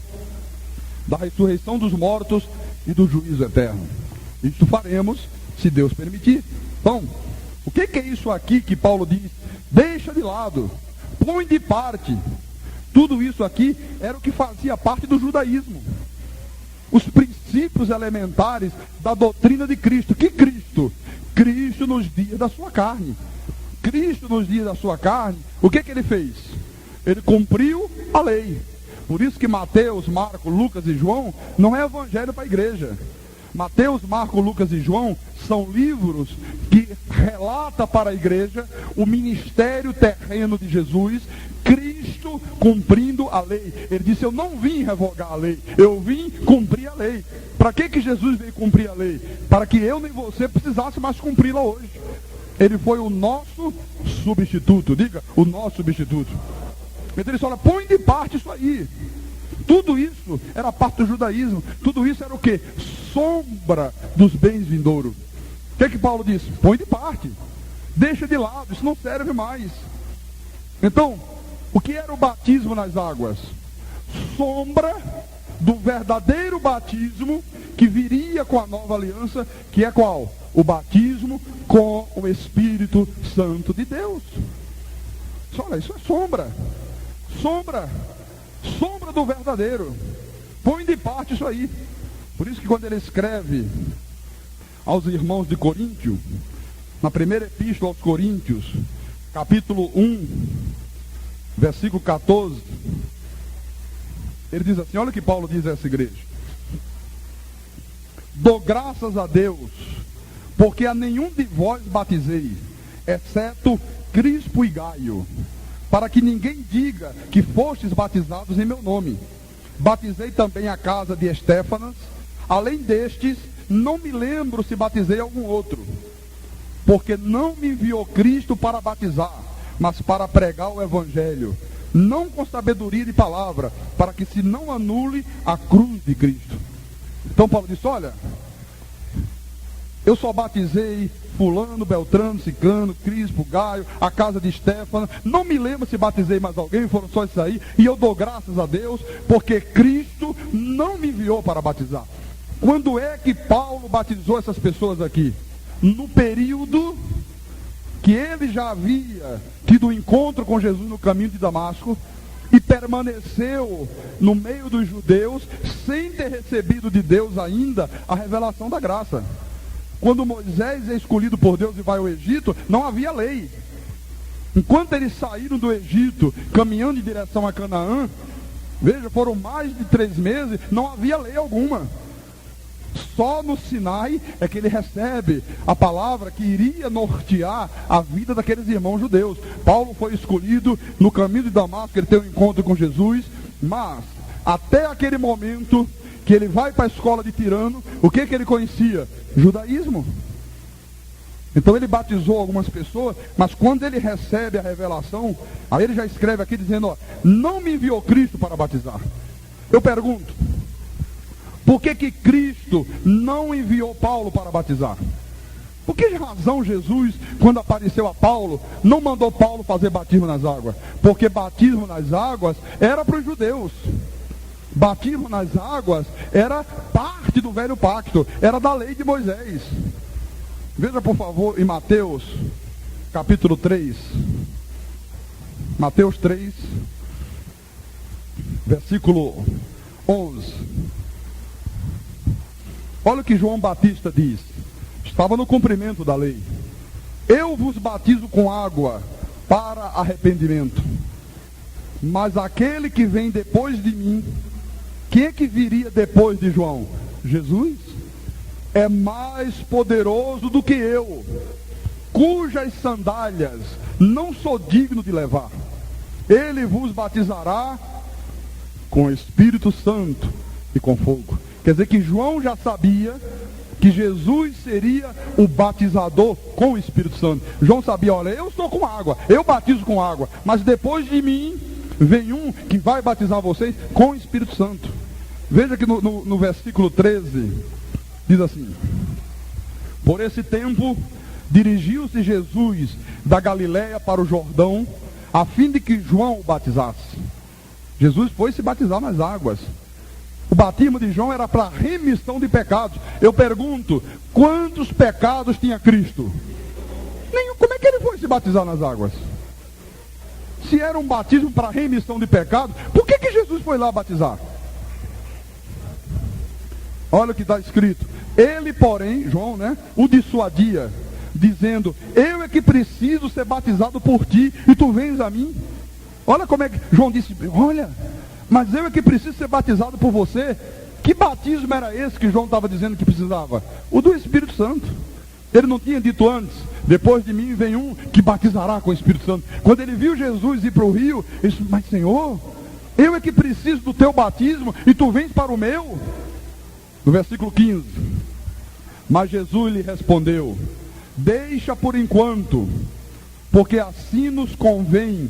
da ressurreição dos mortos e do juízo eterno. Isto faremos, se Deus permitir. Então, o que é isso aqui que Paulo diz? Deixa de lado, põe de parte. Tudo isso aqui era o que fazia parte do judaísmo. Os princípios elementares da doutrina de Cristo. Que Cristo? Cristo nos dias da sua carne. Cristo nos dias da sua carne, o que ele fez? Ele cumpriu a lei. Por isso que Mateus, Marcos, Lucas e João não é evangelho para a igreja. Mateus, Marcos, Lucas e João são livros que relatam para a igreja o ministério terreno de Jesus, Cristo cumprindo a lei. Ele disse, eu não vim revogar a lei, eu vim cumprir a lei. Para que Jesus veio cumprir a lei? Para que eu nem você precisasse mais cumpri-la hoje. Ele foi o nosso substituto. Diga, o nosso substituto. Então ele disse, olha, põe de parte isso aí. Tudo isso era parte do judaísmo. Tudo isso era o quê? Sombra dos bens vindouros. O que é que Paulo disse? Põe de parte. Deixa de lado, isso não serve mais. Então, o que era o batismo nas águas? Sombra do verdadeiro batismo que viria com a nova aliança, que é qual? O batismo com o Espírito Santo de Deus. Olha, isso é sombra. Sombra do verdadeiro. Põe de parte isso aí. Por isso que quando ele escreve aos irmãos de Coríntio, na primeira epístola aos Coríntios, capítulo 1, versículo 14, ele diz assim, olha o que Paulo diz a essa igreja. Dou graças a Deus, porque a nenhum de vós batizei, exceto Crispo e Gaio, para que ninguém diga que fostes batizados em meu nome. Batizei também a casa de Estéfanas, além destes, não me lembro se batizei algum outro, porque não me enviou Cristo para batizar, mas para pregar o Evangelho, não com sabedoria de palavra, para que se não anule a cruz de Cristo. Então Paulo disse, olha, eu só batizei fulano, beltrano, ciclano, Crispo, Gaio, a casa de Estéfano, não me lembro se batizei mais alguém, foram só isso aí, e eu dou graças a Deus, porque Cristo não me enviou para batizar. Quando é que Paulo batizou essas pessoas aqui? No período que ele já havia tido um encontro com Jesus no caminho de Damasco e permaneceu no meio dos judeus sem ter recebido de Deus ainda a revelação da graça. Quando Moisés é escolhido por Deus e vai ao Egito, não havia lei. Enquanto eles saíram do Egito, caminhando em direção a Canaã, veja, foram mais de 3 meses, não havia lei alguma. Só no Sinai é que ele recebe a palavra que iria nortear a vida daqueles irmãos judeus. Paulo foi escolhido no caminho de Damasco, ele tem um encontro com Jesus, mas até aquele momento que ele vai para a escola de Tirano, o que ele conhecia? Judaísmo. Então ele batizou algumas pessoas, mas quando ele recebe a revelação, aí ele já escreve aqui dizendo, ó, não me enviou Cristo para batizar. Eu pergunto, por que Cristo não enviou Paulo para batizar? Por que razão Jesus, quando apareceu a Paulo, não mandou Paulo fazer batismo nas águas? Porque batismo nas águas era para os judeus. Batismo nas águas era parte do velho pacto, era da lei de Moisés. Veja por favor em Mateus, capítulo 3. Mateus 3, versículo 11. Olha o que João Batista diz. Estava no cumprimento da lei. Eu vos batizo com água para arrependimento. Mas aquele que vem depois de mim, quem é que viria depois de João? Jesus. É mais poderoso do que eu, cujas sandálias não sou digno de levar. Ele vos batizará com o Espírito Santo e com fogo. Quer dizer que João já sabia que Jesus seria o batizador com o Espírito Santo. João sabia, olha, eu estou com água, eu batizo com água, mas depois de mim vem um que vai batizar vocês com o Espírito Santo. Veja que no versículo 13, diz assim: por esse tempo dirigiu-se Jesus da Galiléia para o Jordão, a fim de que João o batizasse. Jesus foi se batizar nas águas. O batismo de João era para remissão de pecados. Eu pergunto, quantos pecados tinha Cristo? Nenhum. Como é que ele foi se batizar nas águas? Se era um batismo para remissão de pecados, por que Jesus foi lá batizar? Olha o que está escrito. Ele, porém, João, né, o dissuadia, dizendo, eu é que preciso ser batizado por ti, e tu vens a mim. Olha como é que João disse, olha, mas eu é que preciso ser batizado por você. Que batismo era esse que João estava dizendo que precisava? O do Espírito Santo. Ele não tinha dito antes, depois de mim vem um que batizará com o Espírito Santo. Quando ele viu Jesus ir para o rio, ele disse, mas Senhor, eu é que preciso do teu batismo, e tu vens para o meu? No versículo 15, mas Jesus lhe respondeu, deixa por enquanto, porque assim nos convém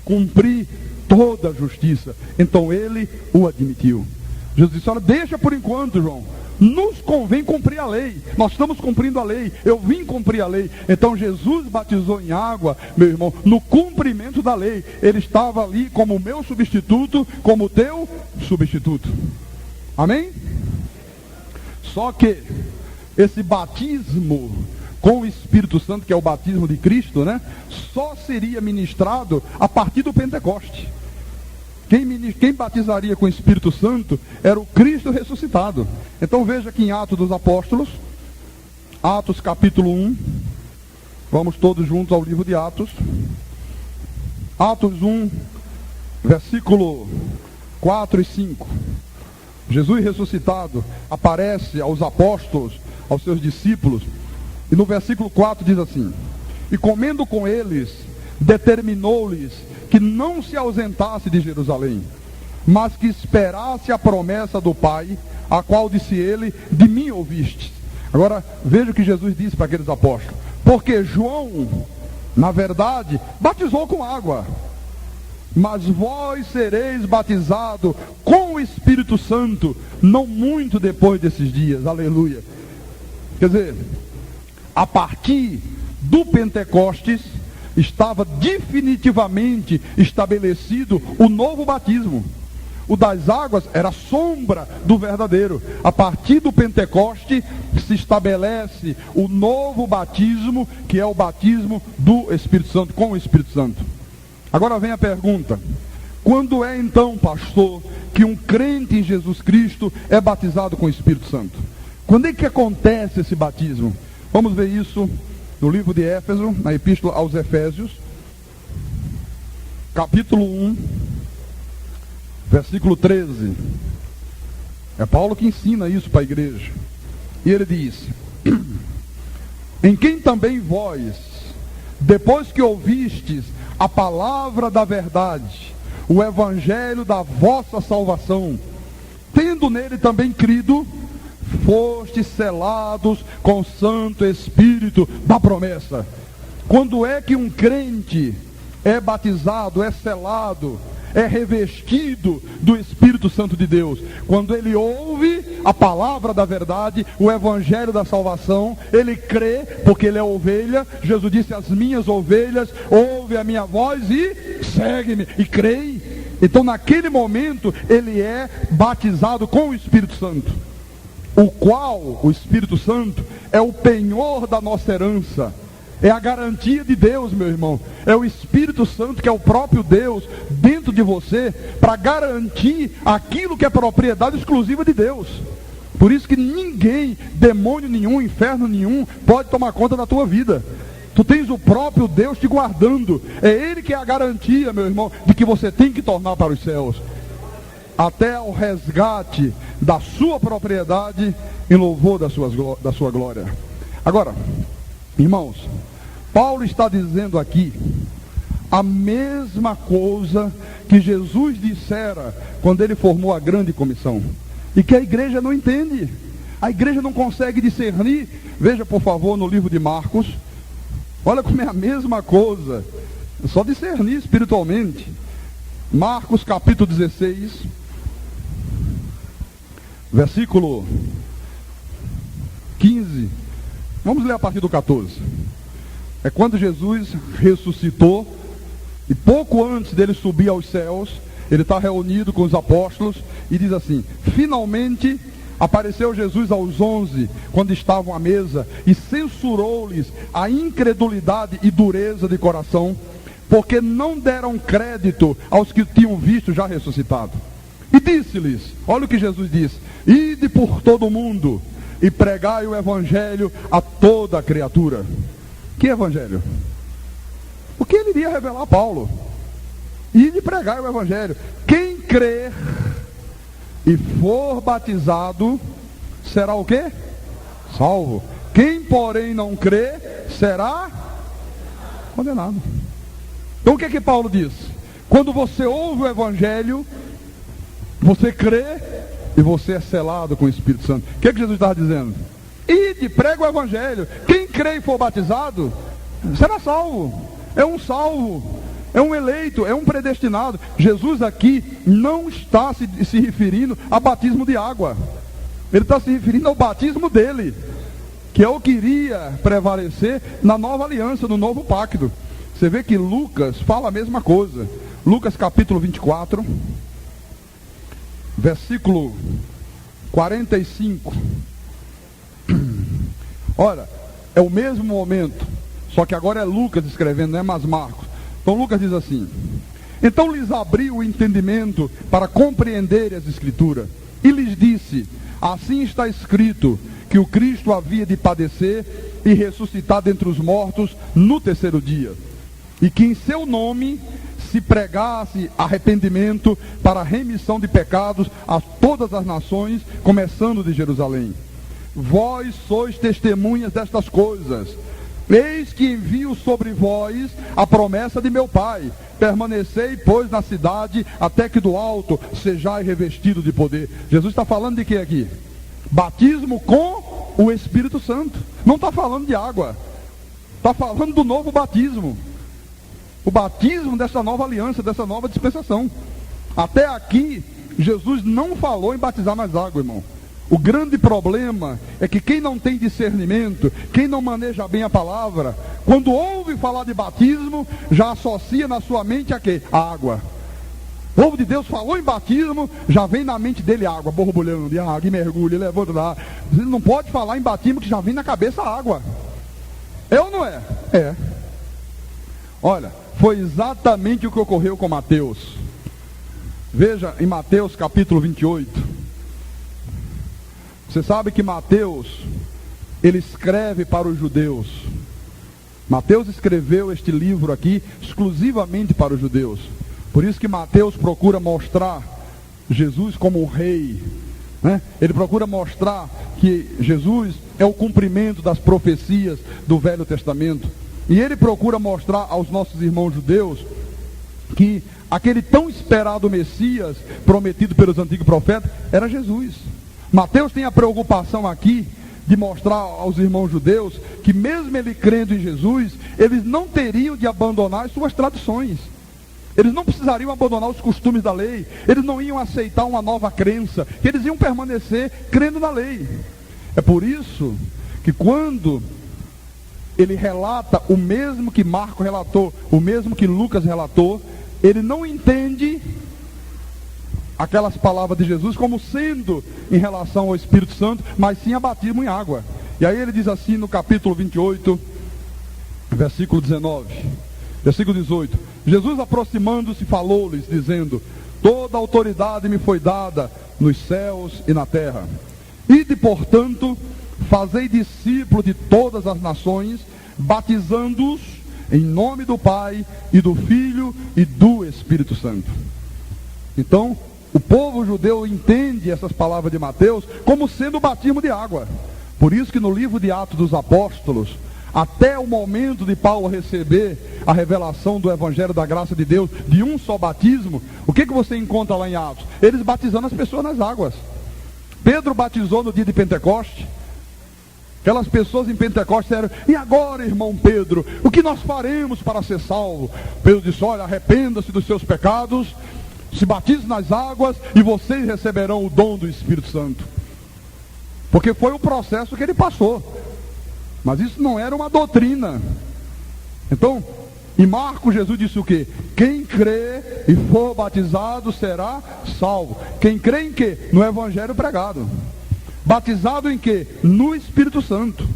cumprir toda a justiça. Então ele o admitiu. Jesus disse, olha, deixa por enquanto, João, nos convém cumprir a lei, nós estamos cumprindo a lei, eu vim cumprir a lei. Então Jesus batizou em água, meu irmão, no cumprimento da lei. Ele estava ali como o meu substituto, como o teu substituto. Amém? Só que esse batismo com o Espírito Santo, que é o batismo de Cristo, né, só seria ministrado a partir do Pentecoste. Quem batizaria com o Espírito Santo era o Cristo ressuscitado. Então veja aqui em Atos dos Apóstolos, Atos capítulo 1, vamos todos juntos ao livro de Atos. Atos 1, versículo 4 e 5. Jesus ressuscitado aparece aos apóstolos, aos seus discípulos, e no versículo 4 diz assim, e comendo com eles, determinou-lhes que não se ausentasse de Jerusalém, mas que esperasse a promessa do Pai, a qual disse ele, de mim ouvistes. Agora, veja o que Jesus disse para aqueles apóstolos, porque João, na verdade, batizou com água, mas vós sereis batizados com o Espírito Santo, não muito depois desses dias. Aleluia. Quer dizer, a partir do Pentecostes, estava definitivamente estabelecido o novo batismo. O das águas era sombra do verdadeiro. A partir do Pentecoste se estabelece o novo batismo, que é o batismo do Espírito Santo, com o Espírito Santo. Agora vem a pergunta, quando é então, pastor, que um crente em Jesus Cristo é batizado com o Espírito Santo? Quando é que acontece esse batismo? Vamos ver isso no livro de Éfeso, na epístola aos Efésios, capítulo 1, versículo 13. É Paulo que ensina isso para a igreja. E ele diz: em quem também vós, depois que ouvistes a palavra da verdade, o evangelho da vossa salvação, tendo nele também crido, fostes selados com o Santo Espírito da promessa. Quando é que um crente é batizado, é selado, é revestido do Espírito Santo de Deus? Quando ele ouve a palavra da verdade, o evangelho da salvação, ele crê, porque ele é ovelha. Jesus disse: as minhas ovelhas ouvem a minha voz e segue-me, e creem. Então naquele momento ele é batizado com o Espírito Santo, o qual, o Espírito Santo, é o penhor da nossa herança. É a garantia de Deus, meu irmão. É o Espírito Santo, que é o próprio Deus, dentro de você, para garantir aquilo que é propriedade exclusiva de Deus. Por isso que ninguém, demônio nenhum, inferno nenhum, pode tomar conta da tua vida. Tu tens o próprio Deus te guardando. É Ele que é a garantia, meu irmão, de que você tem que tornar para os céus, até o resgate da sua propriedade, em louvor da sua glória. Agora, irmãos, Paulo está dizendo aqui a mesma coisa que Jesus dissera quando ele formou a grande comissão, e que a igreja não entende, a igreja não consegue discernir. Veja, por favor, no livro de Marcos, olha como é a mesma coisa, é só discernir espiritualmente. Marcos capítulo 16, versículo 15, vamos ler a partir do 14. É quando Jesus ressuscitou, e pouco antes dele subir aos céus, ele está reunido com os apóstolos, e diz assim: finalmente apareceu Jesus aos 11, quando estavam à mesa, e censurou-lhes a incredulidade e dureza de coração, porque não deram crédito aos que tinham visto já ressuscitado. E disse-lhes, olha o que Jesus disse: ide por todo o mundo e pregai o evangelho a toda a criatura. Que evangelho? O que ele iria revelar a Paulo? Ide pregai o evangelho. Quem crer e for batizado será o quê? Salvo. Quem, porém, não crer será condenado. Então o que é que Paulo diz? Quando você ouve o evangelho, você crê e você é selado com o Espírito Santo. O que é que Jesus estava dizendo? Ide, prega o evangelho. Quem crê e for batizado será salvo. É um salvo, é um eleito, é um predestinado. Jesus aqui não está se referindo a batismo de água. Ele está se referindo ao batismo dele, que é o que iria prevalecer na nova aliança, no novo pacto. Você vê que Lucas fala a mesma coisa. Lucas capítulo 24, versículo 45. Olha, é o mesmo momento, só que agora é Lucas escrevendo, não é mais Marcos. Então Lucas diz assim: então lhes abriu o entendimento para compreenderem as escrituras, e lhes disse: assim está escrito, que o Cristo havia de padecer e ressuscitar dentre os mortos no terceiro dia, e que em seu nome se pregasse arrependimento para a remissão de pecados a todas as nações, começando de Jerusalém. Vós sois testemunhas destas coisas. Eis que envio sobre vós a promessa de meu Pai. Permanecei, pois, na cidade, até que do alto sejais revestido de poder. Jesus está falando de quê aqui? Batismo com o Espírito Santo. Não está falando de água. Está falando do novo batismo. O batismo dessa nova aliança, dessa nova dispensação. Até aqui, Jesus não falou em batizar mais água, irmão. O grande problema é que quem não tem discernimento, quem não maneja bem a palavra, quando ouve falar de batismo, já associa na sua mente a quê? A água. O povo de Deus falou em batismo, já vem na mente dele água, borbulhando, e água, e mergulha, e levanta da água. Ele não pode falar em batismo que já vem na cabeça a água. É ou não é? É. Olha, foi exatamente o que ocorreu com Mateus. Veja em Mateus capítulo 28. Você sabe que Mateus, ele escreve para os judeus. Mateus escreveu este livro aqui exclusivamente para os judeus. Por isso que Mateus procura mostrar Jesus como um rei, né? Ele procura mostrar que Jesus é o cumprimento das profecias do Velho Testamento. E ele procura mostrar aos nossos irmãos judeus que aquele tão esperado Messias, prometido pelos antigos profetas, era Jesus. Mateus tem a preocupação aqui de mostrar aos irmãos judeus que mesmo ele crendo em Jesus, eles não teriam de abandonar as suas tradições. Eles não precisariam abandonar os costumes da lei. Eles não iam aceitar uma nova crença. Eles iam permanecer crendo na lei. É por isso que quando ele relata o mesmo que Marcos relatou, o mesmo que Lucas relatou, ele não entende aquelas palavras de Jesus como sendo em relação ao Espírito Santo, mas sim a batismo em água. E aí ele diz assim no capítulo 28, versículo 19, versículo 18: Jesus, aproximando-se, falou-lhes, dizendo: toda autoridade me foi dada nos céus e na terra. Ide, portanto, fazei discípulos de todas as nações, batizando-os em nome do Pai e do Filho e do Espírito Santo. Então, o povo judeu entende essas palavras de Mateus como sendo o batismo de água. Por isso que no livro de Atos dos Apóstolos, até o momento de Paulo receber a revelação do Evangelho da graça de Deus, de um só batismo, o que você encontra lá em Atos? Eles batizando as pessoas nas águas. Pedro batizou no dia de Pentecoste. Aquelas pessoas em Pentecostes disseram: e agora, irmão Pedro, o que nós faremos para ser salvo? Pedro disse: olha, arrependa-se dos seus pecados, se batize nas águas e vocês receberão o dom do Espírito Santo. Porque foi o processo que ele passou. Mas isso não era uma doutrina. Então, em Marcos, Jesus disse o quê? Quem crê e for batizado será salvo. Quem crê em quê? No Evangelho pregado. Batizado em quê? No Espírito Santo.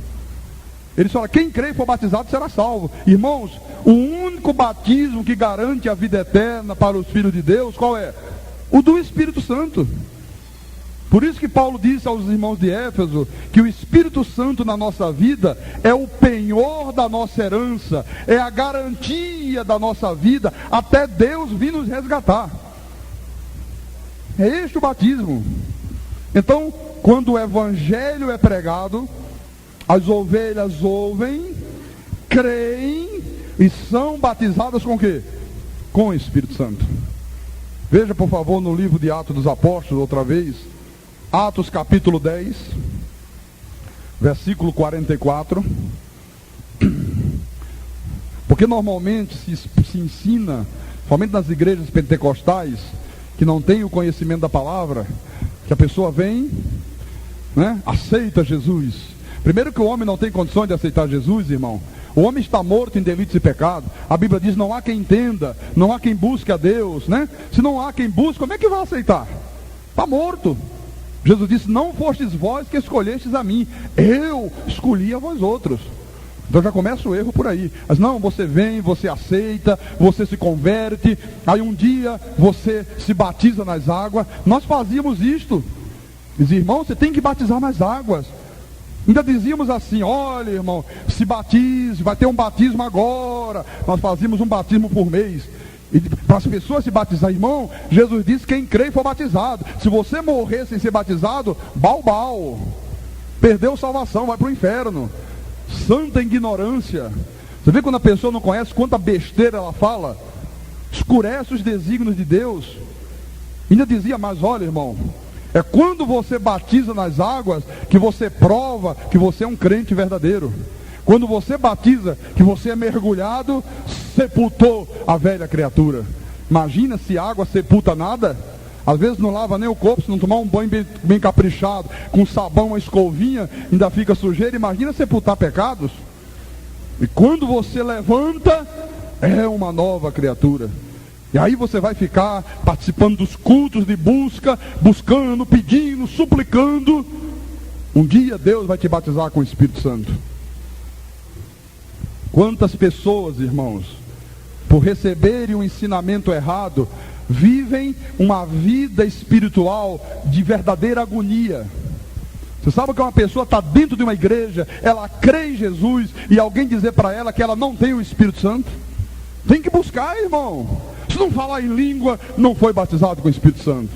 Ele fala: quem crê e for batizado será salvo. Irmãos, o único batismo que garante a vida eterna para os filhos de Deus, qual é? O do Espírito Santo. Por isso que Paulo disse aos irmãos de Éfeso que o Espírito Santo na nossa vida é o penhor da nossa herança, é a garantia da nossa vida, até Deus vir nos resgatar. É este o batismo. Então, quando o Evangelho é pregado, as ovelhas ouvem, creem e são batizadas com o quê? Com o Espírito Santo. Veja, por favor, no livro de Atos dos Apóstolos, outra vez, Atos capítulo 10, versículo 44. Porque normalmente se ensina, somente nas igrejas pentecostais, que não tem o conhecimento da palavra, que a pessoa vem, né, aceita Jesus. Primeiro que o homem não tem condições de aceitar Jesus, irmão. O homem está morto em delitos e pecados. A Bíblia diz: não há quem entenda, não há quem busque a Deus, né? Se não há quem busque, como é que vai aceitar? Está morto. Jesus disse: não fostes vós que escolhestes a mim, eu escolhi a vós outros. Então já começa o erro por aí. Mas não, você vem, você aceita, você se converte, aí um dia você se batiza nas águas. Nós fazíamos isto. Diz: irmão, você tem que batizar nas águas. Ainda dizíamos assim: olha, irmão, se batize, vai ter um batismo agora. Nós fazíamos um batismo por mês. E para as pessoas se batizar, irmão, Jesus disse: quem crê e for batizado. Se você morrer sem ser batizado, bau, perdeu salvação, vai para o inferno. Santa ignorância. Você vê quando a pessoa não conhece quanta besteira ela fala, escurece os desígnios de Deus. Ainda dizia: mas olha, irmão, é quando você batiza nas águas que você prova que você é um crente verdadeiro. Quando você batiza, que você é mergulhado, sepultou a velha criatura. Imagina se a água sepulta nada. Às vezes não lava nem o corpo, se não tomar um banho bem caprichado, com sabão, uma escovinha, ainda fica sujeira. Imagina sepultar pecados. E quando você levanta, é uma nova criatura. E aí você vai ficar participando dos cultos de busca, buscando, pedindo, suplicando. Um dia Deus vai te batizar com o Espírito Santo. Quantas pessoas, irmãos, por receberem um ensinamento errado, vivem uma vida espiritual de verdadeira agonia. Você sabe que uma pessoa está dentro de uma igreja, ela crê em Jesus, e alguém dizer para ela que ela não tem o Espírito Santo? Tem que buscar, irmão. Se não falar em língua, não foi batizado com o Espírito Santo.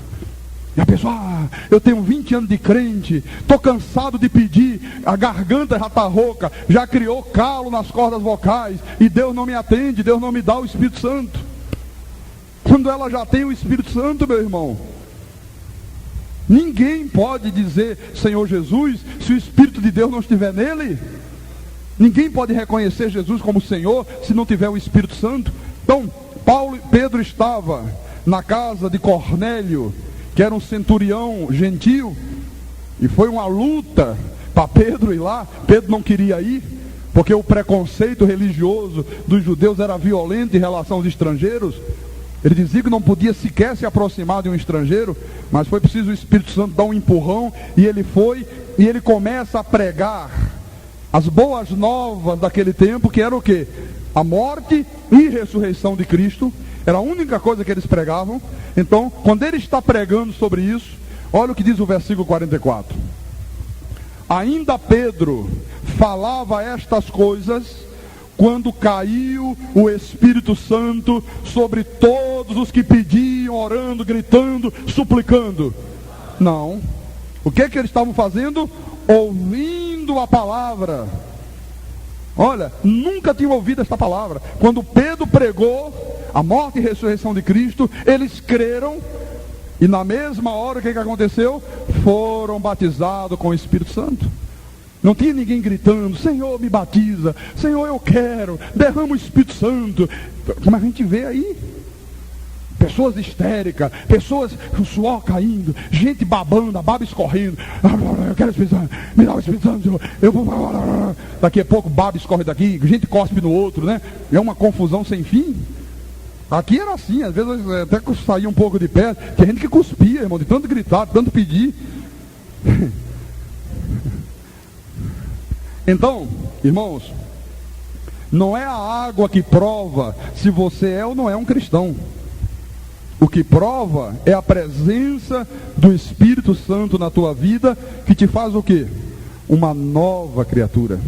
E a pessoa, eu tenho 20 anos de crente, estou cansado de pedir, a garganta já está rouca, já criou calo nas cordas vocais, e Deus não me atende, Deus não me dá o Espírito Santo. Quando ela já tem o Espírito Santo, meu irmão, ninguém pode dizer Senhor Jesus, se o Espírito de Deus não estiver nele. Ninguém pode reconhecer Jesus como Senhor, se não tiver o Espírito Santo. Então, Pedro estava na casa de Cornélio, que era um centurião gentil, e foi uma luta para Pedro ir lá. Pedro não queria ir, porque o preconceito religioso dos judeus era violento em relação aos estrangeiros. Ele dizia que não podia sequer se aproximar de um estrangeiro, mas foi preciso o Espírito Santo dar um empurrão, e ele foi, e ele começa a pregar as boas novas daquele tempo, que era o quê? A morte e ressurreição de Cristo. Era a única coisa que eles pregavam. Então, quando ele está pregando sobre isso, olha o que diz o versículo 44. Ainda Pedro falava estas coisas, quando caiu o Espírito Santo sobre todos os que pediam, orando, gritando, suplicando. Não. O que eles estavam fazendo? Ouvindo a palavra. Olha, nunca tinham ouvido esta palavra. Quando Pedro pregou a morte e ressurreição de Cristo, eles creram, e na mesma hora, o que aconteceu? Foram batizados com o Espírito Santo. Não tinha ninguém gritando, Senhor me batiza, Senhor eu quero, derrama o Espírito Santo. Como a gente vê aí, pessoas histéricas, pessoas com suor caindo, gente babando, a baba escorrendo. Eu quero o Espírito Santo, me dá o Espírito Santo, Senhor. Eu vou. Daqui a pouco baba escorre daqui, gente cospe no outro, né? É uma confusão sem fim. Aqui era assim, às vezes até saía um pouco de perto, tinha gente que cuspia, irmão, de tanto gritar, de tanto pedir. Então, irmãos, não é a água que prova se você é ou não é um cristão. O que prova é a presença do Espírito Santo na tua vida, que te faz o quê? Uma nova criatura.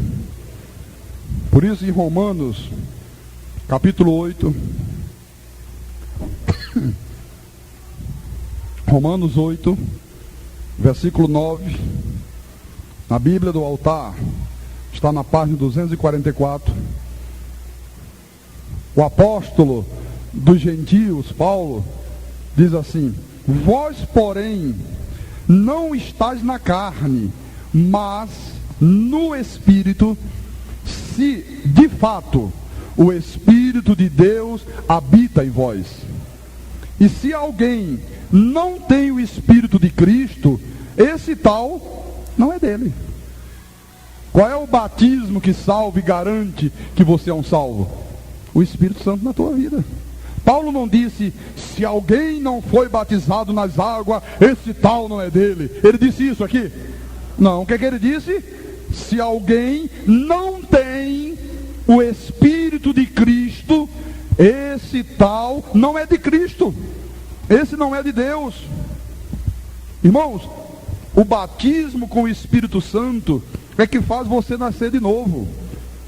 Por isso, em Romanos, capítulo 8, Romanos 8, versículo 9, na Bíblia do altar, está na página 244, o apóstolo dos gentios, Paulo, diz assim: vós, porém, não estáis na carne, mas no Espírito, se de fato o Espírito de Deus habita em vós. E se alguém não tem o Espírito de Cristo, esse tal não é dele. Qual é o batismo que salva e garante que você é um salvo? O Espírito Santo na tua vida. Paulo não disse, se alguém não foi batizado nas águas, esse tal não é dele. Ele disse isso aqui? Não, o que ele disse? Se alguém não tem o Espírito de Cristo, esse tal não é de Cristo. Esse não é de Deus. Irmãos, o batismo com o Espírito Santo é que faz você nascer de novo.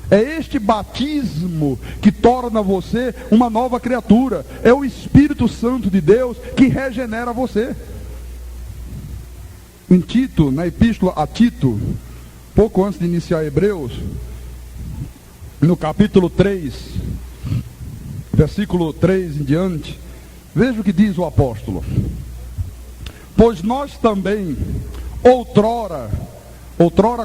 É este batismo que torna você uma nova criatura. É o Espírito Santo de Deus que regenera você. Em Tito, na epístola a Tito, pouco antes de iniciar Hebreus, no capítulo 3, versículo 3 em diante, veja o que diz o apóstolo: pois nós também, outrora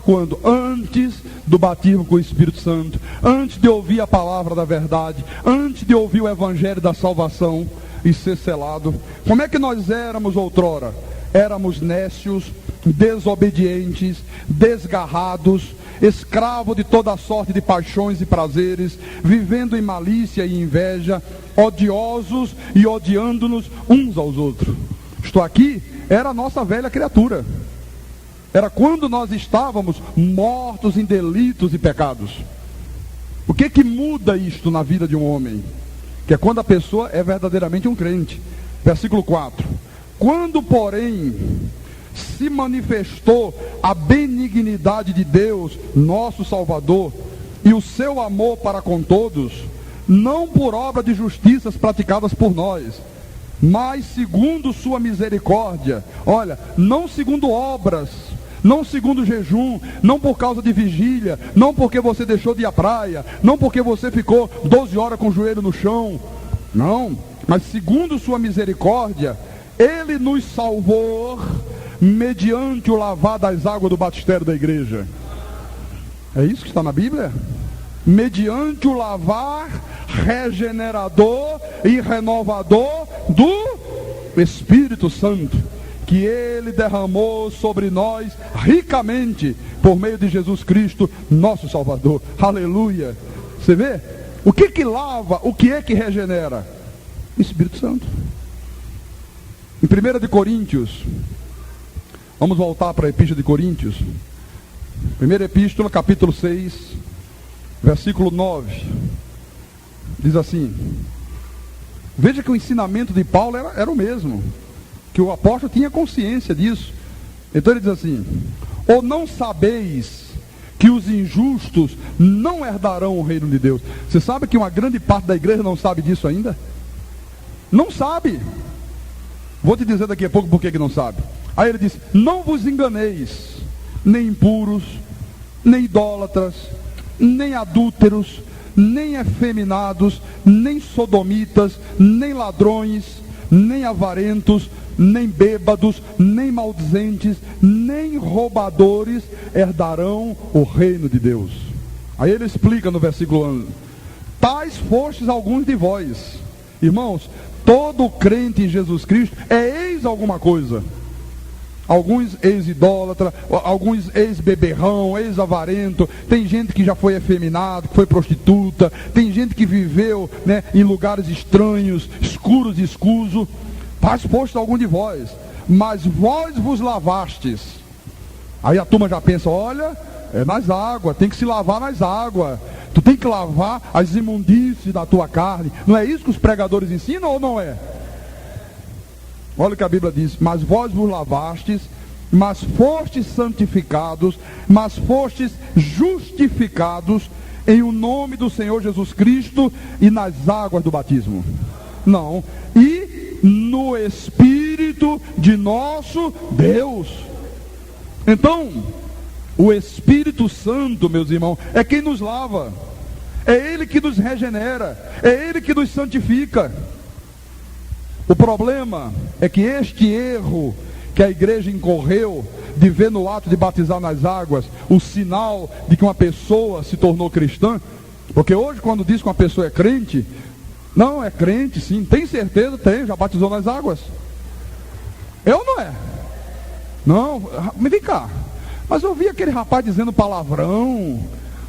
quando? Antes do batismo com o Espírito Santo, antes de ouvir a palavra da verdade, antes de ouvir o evangelho da salvação e ser selado, como é que nós éramos outrora? Éramos nécios, desobedientes, desgarrados, escravos de toda sorte de paixões e prazeres, vivendo em malícia e inveja, odiosos e odiando-nos uns aos outros. Isto aqui era a nossa velha criatura. Era quando nós estávamos mortos em delitos e pecados. O que muda isto na vida de um homem? Que é quando a pessoa é verdadeiramente um crente. Versículo 4. Quando, porém, se manifestou a benignidade de Deus, nosso Salvador, e o seu amor para com todos, não por obra de justiças praticadas por nós, mas segundo sua misericórdia. Olha, não segundo obras, não segundo jejum, não por causa de vigília, não porque você deixou de ir à praia, não porque você ficou 12 horas com o joelho no chão, não, mas segundo sua misericórdia, Ele nos salvou mediante o lavar das águas do batistério da igreja. É isso que está na Bíblia? Mediante o lavar regenerador e renovador do Espírito Santo, que Ele derramou sobre nós ricamente por meio de Jesus Cristo, nosso Salvador. Aleluia! Você vê? O que que lava? O que é que regenera? O Espírito Santo. Em 1 de Coríntios, vamos voltar para a Epístola de Coríntios. Primeira Epístola, capítulo 6, versículo 9. Diz assim: veja que o ensinamento de Paulo era o mesmo, que o apóstolo tinha consciência disso. Então ele diz assim: ou não sabeis que os injustos não herdarão o reino de Deus? Você sabe que uma grande parte da igreja não sabe disso ainda? Não sabe. Vou te dizer daqui a pouco por que não sabe. Aí ele diz: não vos enganeis, nem impuros, nem idólatras, nem adúlteros, nem efeminados, nem sodomitas, nem ladrões, nem avarentos, nem bêbados, nem maldizentes, nem roubadores herdarão o reino de Deus. Aí ele explica no versículo 1: tais fostes alguns de vós. Irmãos, todo crente em Jesus Cristo é ex alguma coisa. Alguns ex-idólatra, alguns ex-beberrão, ex-avarento. Tem gente que já foi efeminado, que foi prostituta. Tem gente que viveu, né, em lugares estranhos, escuros e escusos. Faz posto algum de vós, mas vós vos lavastes. Aí a turma já pensa: olha, é nas águas, tem que se lavar nas águas. Tu tem que lavar as imundícies da tua carne. Não é isso que os pregadores ensinam ou não é? Olha o que a Bíblia diz: mas vós vos lavastes, mas fostes santificados, mas fostes justificados em o nome do Senhor Jesus Cristo e nas águas do batismo. Não, e no Espírito de nosso Deus. Então, o Espírito Santo, meus irmãos, é quem nos lava, é Ele que nos regenera, é Ele que nos santifica. O problema é que este erro que a igreja incorreu de ver no ato de batizar nas águas o sinal de que uma pessoa se tornou cristã, porque hoje quando diz que uma pessoa é crente, não, é crente sim, tem certeza? Tem, já batizou nas águas. É ou não é? Não, mas vem cá, mas eu vi aquele rapaz dizendo palavrão,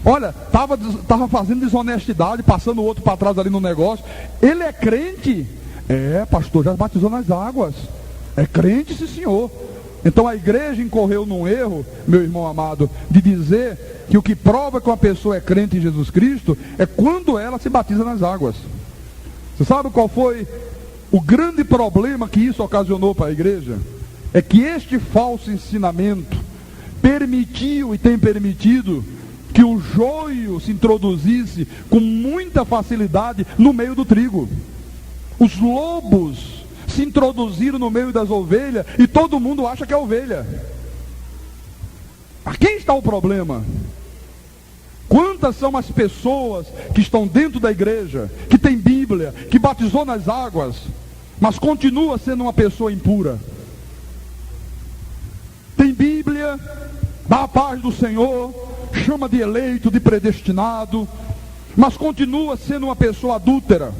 olha, estava fazendo desonestidade, passando o outro para trás ali no negócio. Ele é crente? É, pastor, já batizou nas águas. É crente, sim senhor. Então a igreja incorreu num erro, meu irmão amado, de dizer que o que prova que uma pessoa é crente em Jesus Cristo é quando ela se batiza nas águas. Você sabe qual foi o grande problema que isso ocasionou para a igreja? É que este falso ensinamento permitiu e tem permitido que o joio se introduzisse com muita facilidade no meio do trigo. Os lobos se introduziram no meio das ovelhas e todo mundo acha que é ovelha. A quem está o problema? Quantas são as pessoas que estão dentro da igreja, que tem Bíblia, que batizou nas águas, mas continua sendo uma pessoa impura? Tem Bíblia, dá a paz do Senhor, chama de eleito, de predestinado, mas continua sendo uma pessoa adúltera.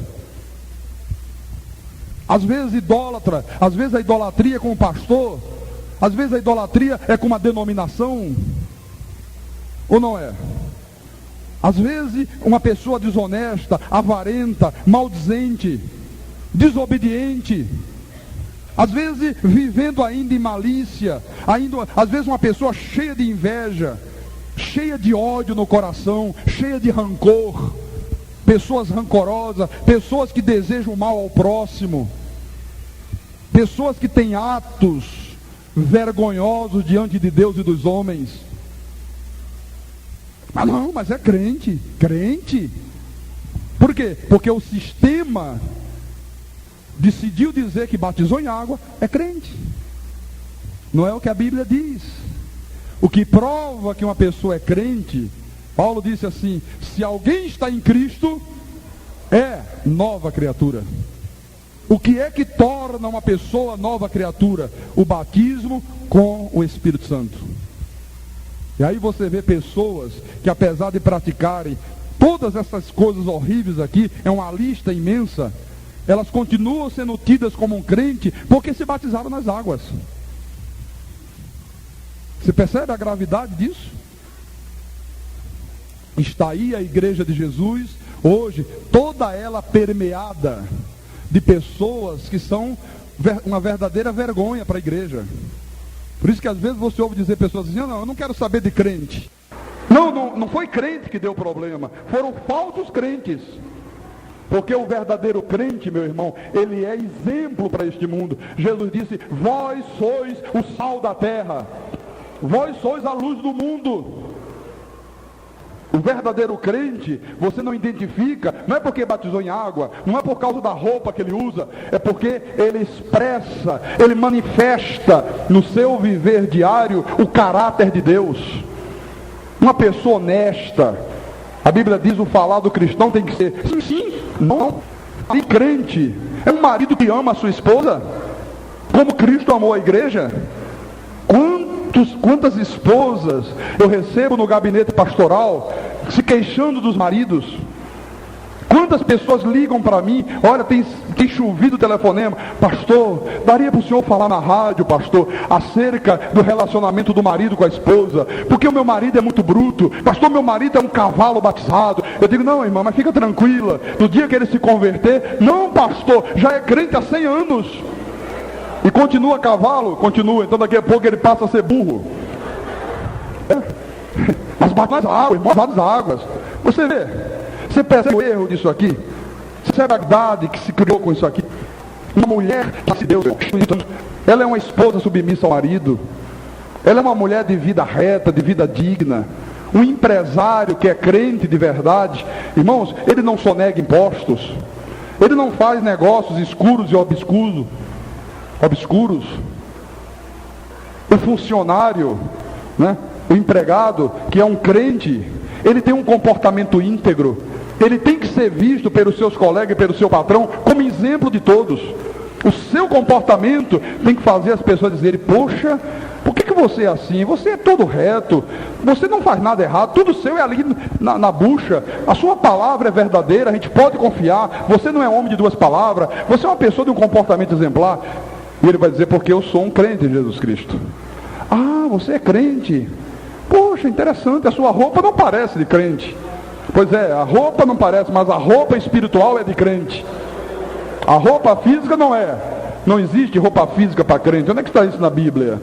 Às vezes idólatra, às vezes a idolatria é com o pastor, às vezes a idolatria é com uma denominação, ou não é? Às vezes uma pessoa desonesta, avarenta, maldizente, desobediente, às vezes vivendo ainda em malícia, às vezes uma pessoa cheia de inveja, cheia de ódio no coração, cheia de rancor, pessoas rancorosas, pessoas que desejam mal ao próximo, pessoas que têm atos vergonhosos diante de Deus e dos homens. Mas não, mas é crente. Por quê? Porque o sistema decidiu dizer que batizou em água, é crente. Não é o que a Bíblia diz. O que prova que uma pessoa é crente, Paulo disse assim: se alguém está em Cristo, é nova criatura. O que é que torna uma pessoa nova criatura? O batismo com o Espírito Santo. E aí você vê pessoas que, apesar de praticarem todas essas coisas horríveis aqui, é uma lista imensa, elas continuam sendo tidas como um crente porque se batizaram nas águas. Você percebe a gravidade disso? Está aí a igreja de Jesus, hoje, toda ela permeada de pessoas que são uma verdadeira vergonha para a igreja. Por isso que às vezes você ouve dizer pessoas dizendo: não, eu não quero saber de crente. Não foi crente que deu problema, foram falsos crentes. Porque o verdadeiro crente, meu irmão, ele é exemplo para este mundo. Jesus disse: vós sois o sal da terra, vós sois a luz do mundo. O verdadeiro crente, você não identifica, não é porque batizou em água, não é por causa da roupa que ele usa, é porque ele expressa, ele manifesta no seu viver diário o caráter de Deus. Uma pessoa honesta, a Bíblia diz: o falar do cristão tem que ser sim, não. E crente é um marido que ama a sua esposa, como Cristo amou a igreja. Quantas esposas eu recebo no gabinete pastoral se queixando dos maridos? Quantas pessoas ligam para mim: olha, tem chovido o telefonema, pastor, daria para o senhor falar na rádio, pastor, acerca do relacionamento do marido com a esposa, porque o meu marido é muito bruto, pastor, meu marido é um cavalo batizado. Eu digo: não, irmã, mas fica tranquila, no dia que ele se converter, não, pastor, já é crente há 100 anos, e continua cavalo, continua, então daqui a pouco ele passa a ser burro. Mas bate nas águas, irmão, bate nas águas. Você vê, você percebe o erro disso aqui? Você percebe a verdade que se criou com isso aqui? Uma mulher que se deu, ela é uma esposa submissa ao marido, ela é uma mulher de vida reta, de vida digna. Um empresário que é crente de verdade, irmãos, ele não sonega impostos, ele não faz negócios escuros e obscuros. O funcionário, né, o empregado que é um crente, ele tem um comportamento íntegro, ele tem que ser visto pelos seus colegas e pelo seu patrão como exemplo de todos. O seu comportamento tem que fazer as pessoas dizerem: poxa, por que você é assim? Você é todo reto, você não faz nada errado, tudo seu é ali na bucha, a sua palavra é verdadeira, a gente pode confiar, você não é homem de duas palavras, você é uma pessoa de um comportamento exemplar. E ele vai dizer: porque eu sou um crente em Jesus Cristo. Ah, você é crente? Poxa, interessante, a sua roupa não parece de crente. Pois é, a roupa não parece, mas a roupa espiritual é de crente. A roupa física não é. Não existe roupa física para crente. Onde é que está isso na Bíblia?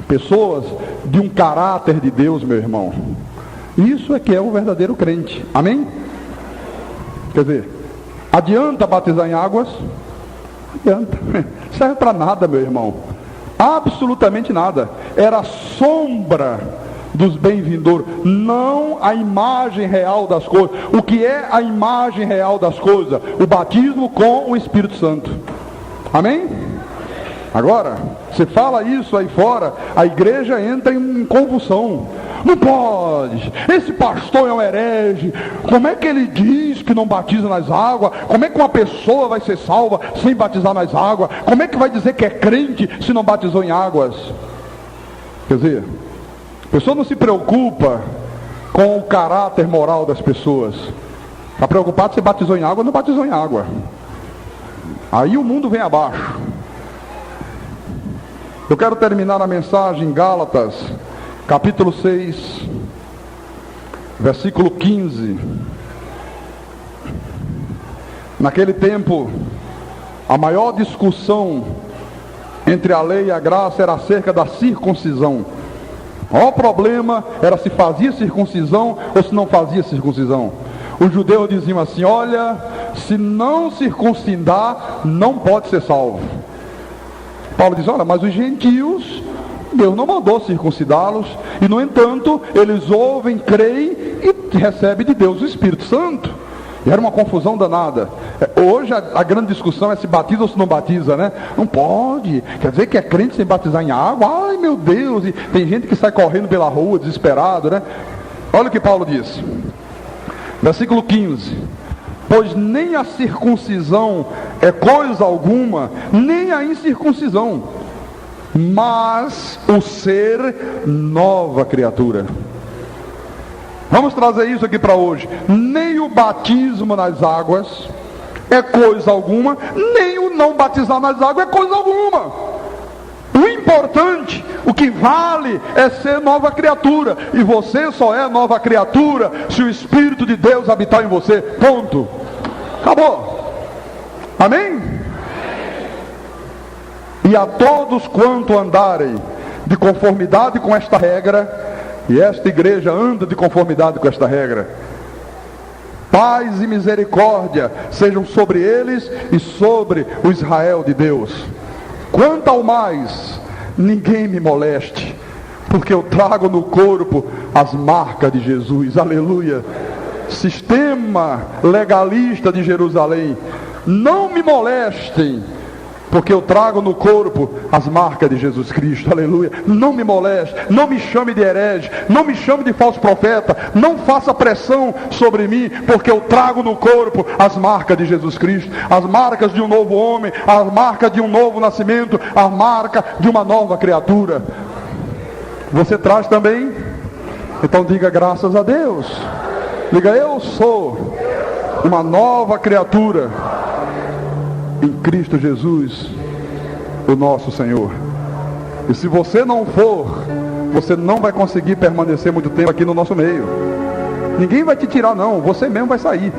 Pessoas de um caráter de Deus, meu irmão. Isso é que é o verdadeiro crente. Amém? Quer dizer, adianta batizar em águas? Adianta. Serve para nada, meu irmão. Absolutamente nada. Era sombra dos bem-vindouros, não a imagem real das coisas. O que é a imagem real das coisas? O batismo com o Espírito Santo. Amém? Agora, você fala isso aí fora, a igreja entra em convulsão. Não pode, esse pastor é um herege, como é que ele diz que não batiza nas águas? Como é que uma pessoa vai ser salva sem batizar nas águas? Como é que vai dizer que é crente se não batizou em águas? Quer dizer, a pessoa não se preocupa com o caráter moral das pessoas, está preocupado se batizou em água ou não batizou em água. Aí o mundo vem abaixo. Eu quero terminar a mensagem em Gálatas, capítulo 6, versículo 15. Naquele tempo, a maior discussão entre a lei e a graça era acerca da circuncisão. O maior problema era se fazia circuncisão ou se não fazia circuncisão. Os judeus diziam assim: olha, se não circuncidar, não pode ser salvo. Paulo diz: olha, mas os gentios, Deus não mandou circuncidá-los, e no entanto, eles ouvem, creem e recebem de Deus o Espírito Santo. E era uma confusão danada. Hoje a grande discussão é se batiza ou se não batiza, né? Não pode. Quer dizer que é crente sem batizar em água? Ai, meu Deus! E tem gente que sai correndo pela rua, desesperado, né? Olha o que Paulo diz. Versículo 15. Pois nem a circuncisão é coisa alguma, nem a incircuncisão, mas o ser nova criatura. Vamos trazer isso aqui para hoje. Nem o batismo nas águas é coisa alguma, nem o não batizar nas águas é coisa alguma. O importante, o que vale é ser nova criatura. E você só é nova criatura se o Espírito de Deus habitar em você. Ponto. Acabou. Amém? E a todos quanto andarem de conformidade com esta regra, e esta igreja anda de conformidade com esta regra, paz e misericórdia sejam sobre eles e sobre o Israel de Deus. Quanto ao mais, ninguém me moleste, porque eu trago no corpo as marcas de Jesus. Aleluia. Sistema legalista de Jerusalém, não me molestem, porque eu trago no corpo as marcas de Jesus Cristo. Aleluia. Não me moleste, não me chame de herege, não me chame de falso profeta, não faça pressão sobre mim, porque eu trago no corpo as marcas de Jesus Cristo, as marcas de um novo homem, as marcas de um novo nascimento, a marca de uma nova criatura. Você traz também? Então diga graças a Deus. Diga, eu sou uma nova criatura em Cristo Jesus, o nosso Senhor. E se você não for, você não vai conseguir permanecer muito tempo aqui no nosso meio. Ninguém vai te tirar não, você mesmo vai sair.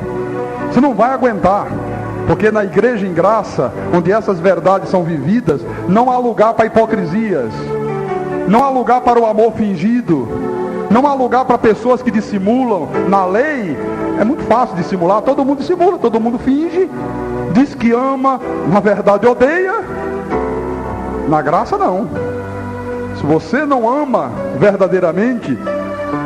Você não vai aguentar, porque na igreja em graça, onde essas verdades são vividas, não há lugar para hipocrisias, não há lugar para o amor fingido, não há lugar para pessoas que dissimulam. Na lei é muito fácil dissimular, todo mundo dissimula, todo mundo finge, diz que ama, na verdade odeia. Na graça não. Se você não ama verdadeiramente,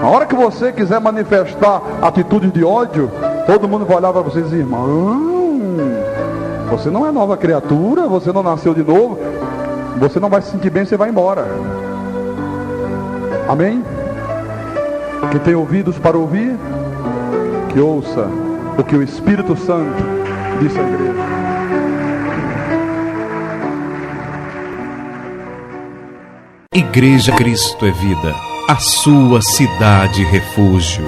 a hora que você quiser manifestar atitude de ódio, todo mundo vai olhar para você e dizer, irmão, você não é nova criatura, você não nasceu de novo, você não vai se sentir bem, você vai embora. Amém? Quem tem ouvidos para ouvir, que ouça o que o Espírito Santo disse à igreja. Igreja Cristo é Vida, a sua cidade refúgio.